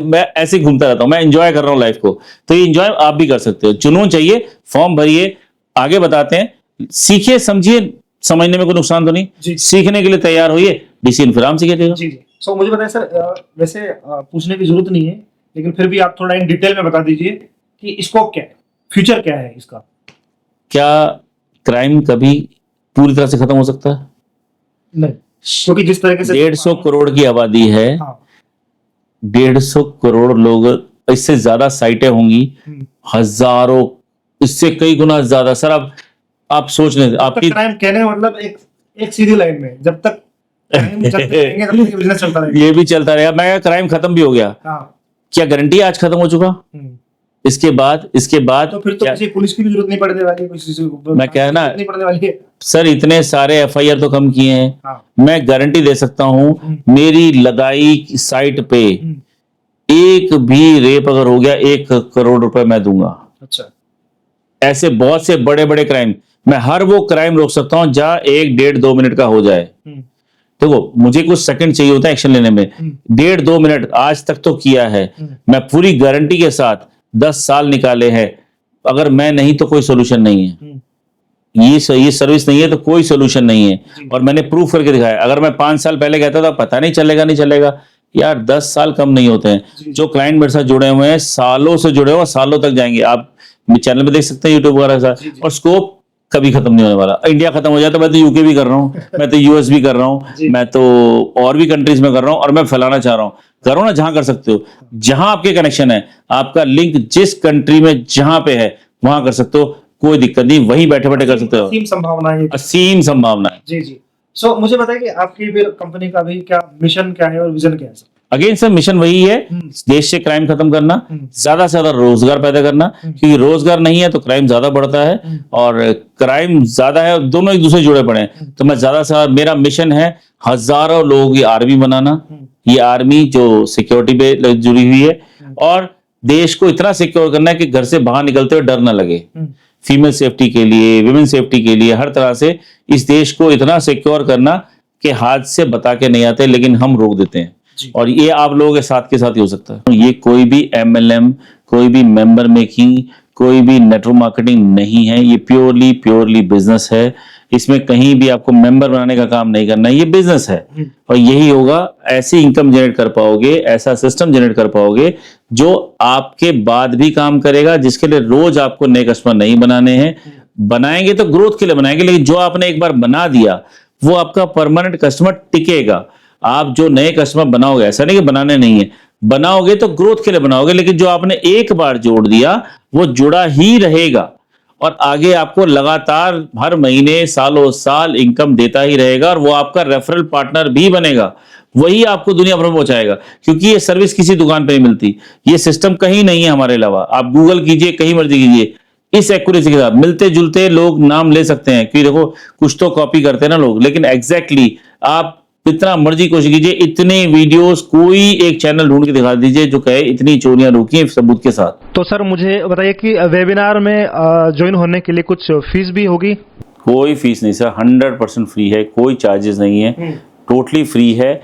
मैं ऐसे ही घूमता रहता हूँ। मैं एंजॉय कर रहा हूँ लाइफ को, तो ये एंजॉय आप भी कर सकते हो। जुनून चाहिए, फॉर्म भरिए, आगे बताते हैं, सीखिए, समझिए, समझने में कोई नुकसान तो नहीं, सीखने के लिए तैयार होइए, डीसी इन्फोराम सीखिएगा। जी जी। सो मुझे बताइए सर, वैसे पूछने की जरूरत नहीं है, लेकिन फिर भी आप थोड़ा इन डिटेल में बता दीजिए कि स्कोप क्या है, फ्यूचर क्या है इसका? क्या क्राइम कभी पूरी तरह से खत्म हो सकता है? नहीं, क्योंकि जिस तरीके से 150 करोड़ की आबादी है, हाँ। 150 करोड़ लोग, इससे ज्यादा साइटें होंगी, हजारों, इससे कई गुना ज्यादा। सर आप सोच रहे आपकी क्राइम कहने का मतलब एक सीधी लाइन में, जब तक crime चलते रहेंगे, तब तक ये बिजनेस चलता रहेगा। ये भी चलता रहेगा। मैं क्राइम खत्म भी हो गया, हाँ। क्या गारंटी आज खत्म हो चुका? इसके बाद तो फिर तो किसी पुलिस की भी जरूरत नहीं पड़ने वाली, मैं कह ना नहीं पड़ने वाली है। सर, इतने सारे एफआईआर तो कम किए हैं। हाँ। मैं गारंटी दे सकता हूं, मेरी लगाई साइट पे एक भी रेप अगर हो गया, 1 करोड़ रुपए मैं दूंगा। अच्छा। ऐसे बहुत से बड़े बड़े क्राइम, मैं हर वो क्राइम रोक सकता हूं जहां 1, 1.5, 2 मिनट का हो जाए। देखो, मुझे कुछ सेकंड चाहिए होता है एक्शन लेने में, 1.5, 2 मिनट आज तक तो किया है। मैं पूरी गारंटी के साथ 10 साल निकाले हैं। अगर मैं नहीं तो कोई सोल्यूशन नहीं है, ये सर्विस नहीं है तो कोई सोल्यूशन नहीं है। और मैंने प्रूफ करके दिखाया। अगर मैं 5 साल पहले कहता था पता नहीं चलेगा यार, 10 साल कम नहीं होते हैं। जो क्लाइंट मेरे साथ जुड़े हुए हैं, सालों से जुड़े हुए, सालों तक जाएंगे। आप चैनल में देख सकते हैं, यूट्यूब वगैरह साथ। और स्कोप कभी खत्म नहीं होने वाला। इंडिया खत्म हो जाए तो मैं तो यूके भी कर रहा हूँ, मैं तो यूएस भी कर रहा हूँ, मैं तो और भी कंट्रीज में कर रहा हूँ, और मैं फैलाना चाह रहा हूँ। करो ना, जहां कर सकते हो, जहां आपके कनेक्शन है, आपका लिंक जिस कंट्री में जहां पे है वहां कर सकते हो, कोई दिक्कत नहीं, वहीं बैठे बैठे कर सकते हो। असीम संभावना है। असीम संभावना है। जी जी। सो मुझे बताइए कि आपकी फिर कंपनी का भी क्या मिशन क्या है और विजन क्या है सर? अगेन सर, मिशन वही है, देश से क्राइम खत्म करना, ज्यादा से ज्यादा रोजगार पैदा करना, क्योंकि रोजगार नहीं है तो क्राइम ज्यादा बढ़ता है, और क्राइम ज्यादा है, दोनों एक दूसरे से जुड़े पड़े हैं। तो मैं ज्यादा से ज्यादा, मेरा मिशन है हजारों लोगों की आर्मी बनाना। ये आर्मी जो सिक्योरिटी पे जुड़ी हुई है, और देश को इतना सिक्योर करना है कि घर से बाहर निकलते हुए डर ना लगे। फीमेल सेफ्टी के लिए, विमेन सेफ्टी के लिए, हर तरह से इस देश को इतना सिक्योर करना कि हाथ से बता के नहीं आते लेकिन हम रोक देते हैं। और ये आप लोगों के साथ ही हो सकता है। ये कोई भी MLM, कोई भी मेंबर मेकिंग, कोई भी नेटवर्क मार्केटिंग नहीं है। ये प्योरली बिजनेस है। इसमें कहीं भी आपको मेंबर बनाने का काम नहीं करना है, ये बिजनेस है। और यही होगा, ऐसी इनकम जनरेट कर पाओगे, ऐसा सिस्टम जनरेट कर पाओगे जो आपके बाद भी काम करेगा, जिसके लिए रोज आपको नए कस्टमर नहीं बनाने हैं। बनाएंगे तो ग्रोथ के लिए बनाएंगे, लेकिन जो आपने एक बार बना दिया वो आपका परमानेंट कस्टमर टिकेगा। आप जो नए कस्टमर बनाओगे, ऐसा नहीं कि बनाने नहीं है, बनाओगे तो ग्रोथ के लिए बनाओगे, लेकिन जो आपने एक बार जोड़ दिया वो जुड़ा ही रहेगा और आगे आपको लगातार हर महीने सालों साल इनकम देता ही रहेगा और वो आपका रेफरल पार्टनर भी बनेगा, वही आपको दुनिया भर में पहुंचाएगा। क्योंकि ये सर्विस किसी दुकान पे नहीं मिलती, ये सिस्टम कहीं नहीं है हमारे अलावा। आप गूगल कीजिए, कहीं मर्जी कीजिए, इस एक्यूरेसी के साथ मिलते जुलते लोग नाम ले सकते हैं कि देखो कुछ तो कॉपी करते हैं ना लोग, लेकिन एग्जैक्टली आप जितना मर्जी कोशिश कीजिए, इतने वीडियोस कोई एक चैनल ढूंढ के दिखा दीजिए जो कहे इतनी चोरियां रोकी सबूत के साथ। तो सर मुझे बताइए कि वेबिनार में ज्वाइन होने के लिए कुछ फीस भी होगी? कोई फीस नहीं सर, 100% फ्री है, कोई चार्जेस नहीं है, टोटली फ्री है।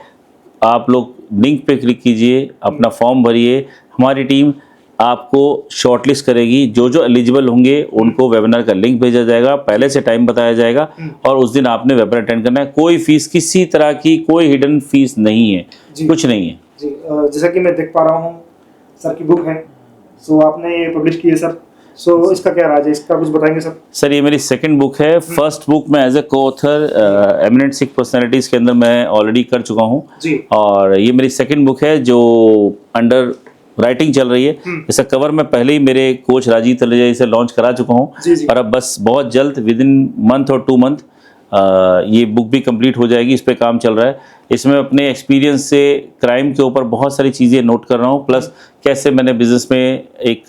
आप लोग लिंक पे क्लिक कीजिए, अपना फॉर्म भरिए, हमारी टीम आपको शॉर्टलिस्ट करेगी। जो जो एलिजिबल होंगे उनको वेबिनार का लिंक भेजा जाएगा, पहले से टाइम बताया जाएगा और उस दिन आपने वेबिनार अटेंड करना है। कोई फीस, किसी तरह की कोई हिडन फीस नहीं है, कुछ नहीं है जी। जैसा कि मैं देख पा रहा हूँ सर की बुक है, सो आपने ये पब्लिश की है सर, सो इसका क्या राज है, इसका कुछ बताएंगे सर? सर ये मेरी सेकंड बुक है। फर्स्ट बुक मैं एज ए को ऑथर एमिनेंट सिख पर्सनैलिटीज के अंदर मैं ऑलरेडी कर चुका हूँ जी। और ये मेरी सेकंड बुक है जो अंडर राइटिंग चल रही है। जैसा कवर मैं पहले ही मेरे कोच राजीव तलेजा से लॉन्च करा चुका हूँ और अब बस बहुत जल्द विद इन मंथ और 2 मंथ ये बुक भी कंप्लीट हो जाएगी। इस पे काम चल रहा है। इसमें अपने एक्सपीरियंस से क्राइम के ऊपर बहुत सारी चीज़ें नोट कर रहा हूँ, प्लस कैसे मैंने बिजनेस में एक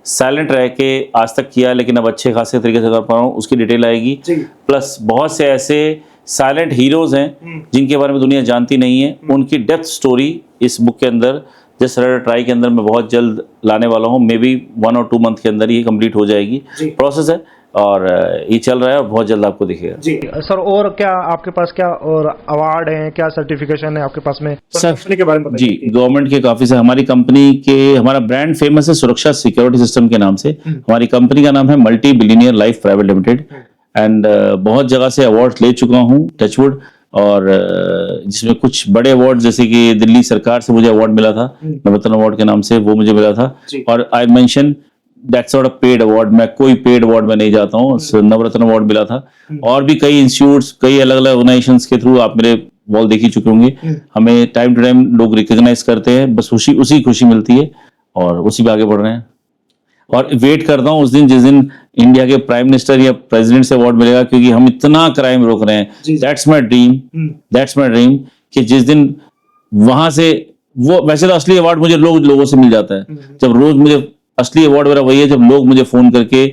साइलेंट रह के आज तक किया लेकिन अब अच्छे खासे तरीके से कर पा रहा हूँ, उसकी डिटेल आएगी। प्लस बहुत से ऐसे साइलेंट हीरोज हैं जिनके बारे में दुनिया जानती नहीं है, उनकी डेप्थ स्टोरी इस बुक के अंदर जस्ट ट्राई के अंदर मैं बहुत जल्द लाने वाला हूँ। मे बी 1 और 2 मंथ के अंदर ये कंप्लीट हो जाएगी। प्रोसेस है और ये चल रहा है और बहुत जल्द आपको दिखेगा। जी सर, और क्या आपके पास क्या और अवार्ड हैं, क्या सर्टिफिकेशन है आपके पास में? कंपनी के बारे में बताइए। जी, गवर्नमेंट के काफी से हमारी कंपनी के, हमारा ब्रांड फेमस है सुरक्षा सिक्योरिटी सिस्टम के नाम से। हमारी कंपनी का नाम है multi billionaire life private limited and बहुत जगह से अवार्ड ले चुका हूँ, टचवुड, और जिसमें कुछ बड़े अवार्ड जैसे कि दिल्ली सरकार से मुझे अवार्ड मिला था, नवरत्न अवार्ड के नाम से, वो मुझे मिला था। और I mention that's not a paid award, मैं कोई पेड अवार्ड में नहीं जाता हूँ, नवरत्न अवार्ड मिला था। और भी कई इंस्टीट्यूट्स, कई अलग अलग ऑर्गेनाइजेशंस के थ्रू आप मेरे वॉल देख ही चुके होंगे। हमें टाइम टू टाइम लोग रिकॉग्नाइज करते हैं, बस उसी खुशी मिलती है और उसी पे आगे बढ़ रहे हैं। और वेट करता हूँ उस दिन जिस दिन इंडिया के प्राइम मिनिस्टर या प्रेसिडेंट से अवार्ड मिलेगा, क्योंकि हम इतना क्राइम रोक रहे हैं। दैट्स माय ड्रीम कि जिस दिन वहां से वो, वैसे तो असली अवार्ड मुझे लोगों से मिल जाता है। जब रोज मुझे असली अवार्ड मेरा वही है जब लोग मुझे फोन करके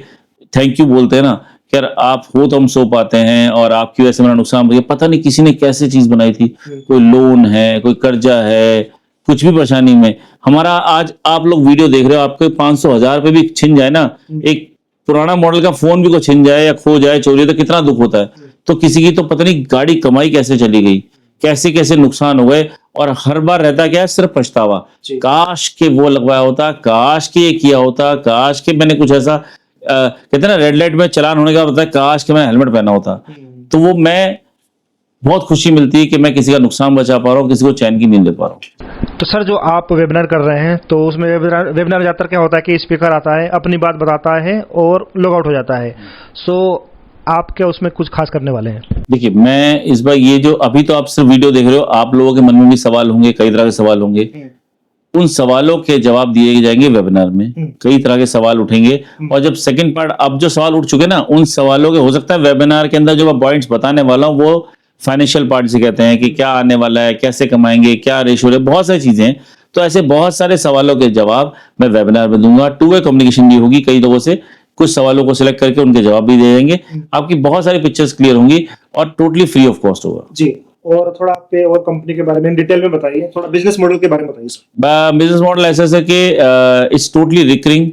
थैंक यू बोलते हैं ना, कि यार आप हो तो हम सो पाते हैं और आपकी वजह से मेरा नुकसान हो गया। पता नहीं किसी ने कैसे चीज बनाई थी, कोई लोन है, कोई कर्जा है, कुछ भी परेशानी में हमारा, आज आप लोग वीडियो देख रहे हो, आपके 500-1000 रुपए भी छिन जाए ना, एक पुराना मॉडल का फोन भी को छिन जाए या खो जाए, चोरी, तो कितना दुख होता है। तो किसी की तो पता नहीं गाड़ी कमाई कैसे चली गई, कैसे कैसे नुकसान हो गए, और हर बार रहता क्या है, सिर्फ पछतावा। काश के वो लगवाया होता, काश के ये किया होता, काश के मैंने कुछ ऐसा कहते हैं ना रेड लाइट में चलान होने का होता है, काश के मैंने हेलमेट पहना होता। तो वो मैं बहुत खुशी मिलती है कि मैं किसी का नुकसान बचा पा रहा हूँ, किसी को चैन की नींद दे पा रहा हूँ। तो सर जो आप वेबिनार कर रहे हैं, तो उसमें वेबिनार ज्यादातर क्या होता है कि स्पीकर आता है, अपनी बात बताता है और लॉग आउट हो जाता है। सो आप क्या उसमें कुछ खास करने वाले हैं? देखिए, मैं इस बार ये जो अभी तो आप सिर्फ वीडियो देख रहे हो, आप लोगों के मन में भी सवाल होंगे, कई तरह के सवाल होंगे। उन सवालों के जवाब दिए जाएंगे वेबिनार में। कई तरह के सवाल उठेंगे और जब सेकंड पार्ट, अब जो सवाल उठ चुके ना, उन सवालों के हो सकता है वेबिनार के अंदर जो मैं पॉइंट्स बताने वाला हूँ वो फाइनेंशियल पार्ट से कहते हैं कि क्या आने वाला है, कैसे कमाएंगे, क्या रेशियो है, बहुत सारी चीजें हैं। तो ऐसे बहुत सारे सवालों के जवाब मैं वेबिनार में दूंगा। 2 वे कम्युनिकेशन भी होगी, कई लोगों से कुछ सवालों को सिलेक्ट करके उनके जवाब भी दे देंगे। आपकी बहुत सारी पिक्चर्स क्लियर होंगी और टोटली फ्री ऑफ कॉस्ट होगा जी। और थोड़ा आप पे और कंपनी के बारे में डिटेल में बताइए, थोड़ा बिजनेस मॉडल के बारे में बताइए। बिजनेस मॉडल ऐसा है कि it's totally recurring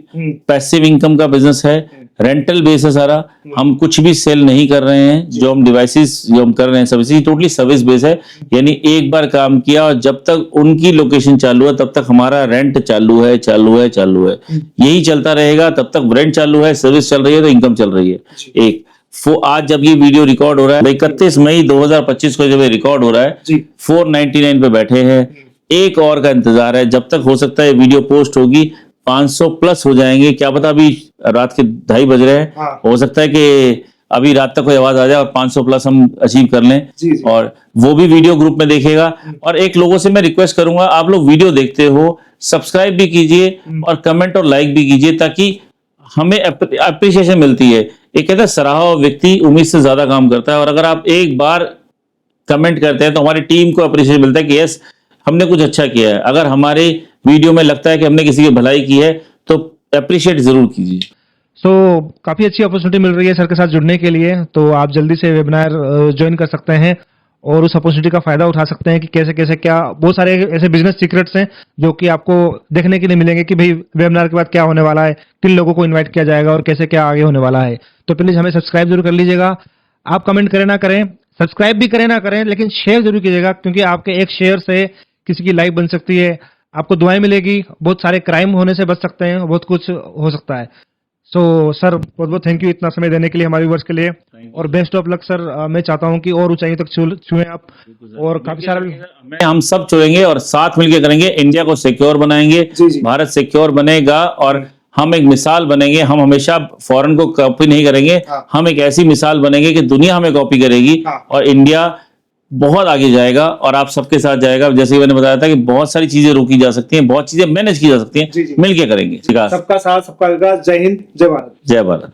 passive income का बिजनेस है, रेंटल बेस है सारा। हम कुछ भी सेल नहीं कर रहे हैं, जो हम डिवाइसेस जो हम कर रहे हैं सर्विस टोटली सर्विस बेस है। यानी एक बार काम किया और जब तक उनकी लोकेशन चालू है तब तक हमारा रेंट चालू है। यही चलता रहेगा तब तक रेंट चालू है, सर्विस चल रही है तो इनकम चल रही है। आज जब ये वीडियो रिकॉर्ड हो रहा है 31 मई 2025 को, जब ये रिकॉर्ड हो रहा है 499 पे बैठे हैं। एक और का इंतजार है, जब तक हो सकता है वीडियो पोस्ट होगी 500 प्लस हो जाएंगे, क्या पता। अभी रात के 2:30 बज रहे हैं, हो सकता है कि अभी रात तक कोई आवाज आ जाए और 500 प्लस हम अचीव कर लें, जी, जी। और वो भी वीडियो ग्रुप में देखेगा। और एक लोगों से मैं रिक्वेस्ट करूंगा, आप लोग वीडियो देखते हो, सब्सक्राइब भी कीजिए और कमेंट और लाइक भी कीजिए, ताकि हमें अप्रिसिएशन मिलती है। एक कहता है सराहा हुआ व्यक्ति उम्मीद से ज्यादा काम करता है, और अगर आप एक बार कमेंट करते हैं तो हमारी टीम को अप्रिशिएट मिलता है कि यस, हमने कुछ अच्छा किया है। अगर हमारे वीडियो में लगता है कि हमने किसी की भलाई की है तो अप्रिशिएट जरूर कीजिए। सो काफ़ी अच्छी अपॉर्चुनिटी मिल रही है सर के साथ जुड़ने के लिए, तो आप जल्दी से वेबिनार ज्वाइन कर सकते हैं और उस अपॉर्चुनिटी का फायदा उठा सकते हैं कि कैसे कैसे क्या बहुत सारे ऐसे बिजनेस सीक्रेट्स हैं जो कि आपको देखने के लिए मिलेंगे कि भाई वेबिनार के बाद क्या होने वाला है, किन लोगों को इनवाइट किया जाएगा और कैसे क्या आगे होने वाला है। तो प्लीज हमें सब्सक्राइब जरूर कर लीजिएगा। आप कमेंट करें ना करें, सब्सक्राइब भी करें ना करें, लेकिन शेयर जरूर कीजिएगा, क्योंकि आपके एक शेयर से किसी की लाइफ बन सकती है, आपको दुआएं मिलेगी, बहुत सारे क्राइम होने से बच सकते हैं, बहुत कुछ हो सकता है। सो सर बहुत बहुत थैंक यू इतना समय देने के लिए हमारे व्यूअर्स के लिए, और बेस्ट ऑफ लक सर। मैं चाहता हूं कि और ऊंचाई तक छुएं आप, और काफी सारा हम सब छुएंगे और साथ मिलकर करेंगे, इंडिया को सिक्योर बनाएंगे, जी, जी। भारत सिक्योर बनेगा और हम एक मिसाल बनेंगे। हम हमेशा फॉरेन को कॉपी नहीं करेंगे, हाँ। हम एक ऐसी मिसाल बनेंगे कि दुनिया हमें कॉपी करेगी, हाँ। और इंडिया बहुत आगे जाएगा और आप सबके साथ जाएगा। जैसे कि मैंने बताया था कि बहुत सारी चीजें रोकी जा सकती हैं, बहुत चीजें मैनेज की जा सकती जी, हैं, जी। मिलके करेंगे। विकास, सबका साथ सबका विकास। जय हिंद, जय भारत। जय भारत।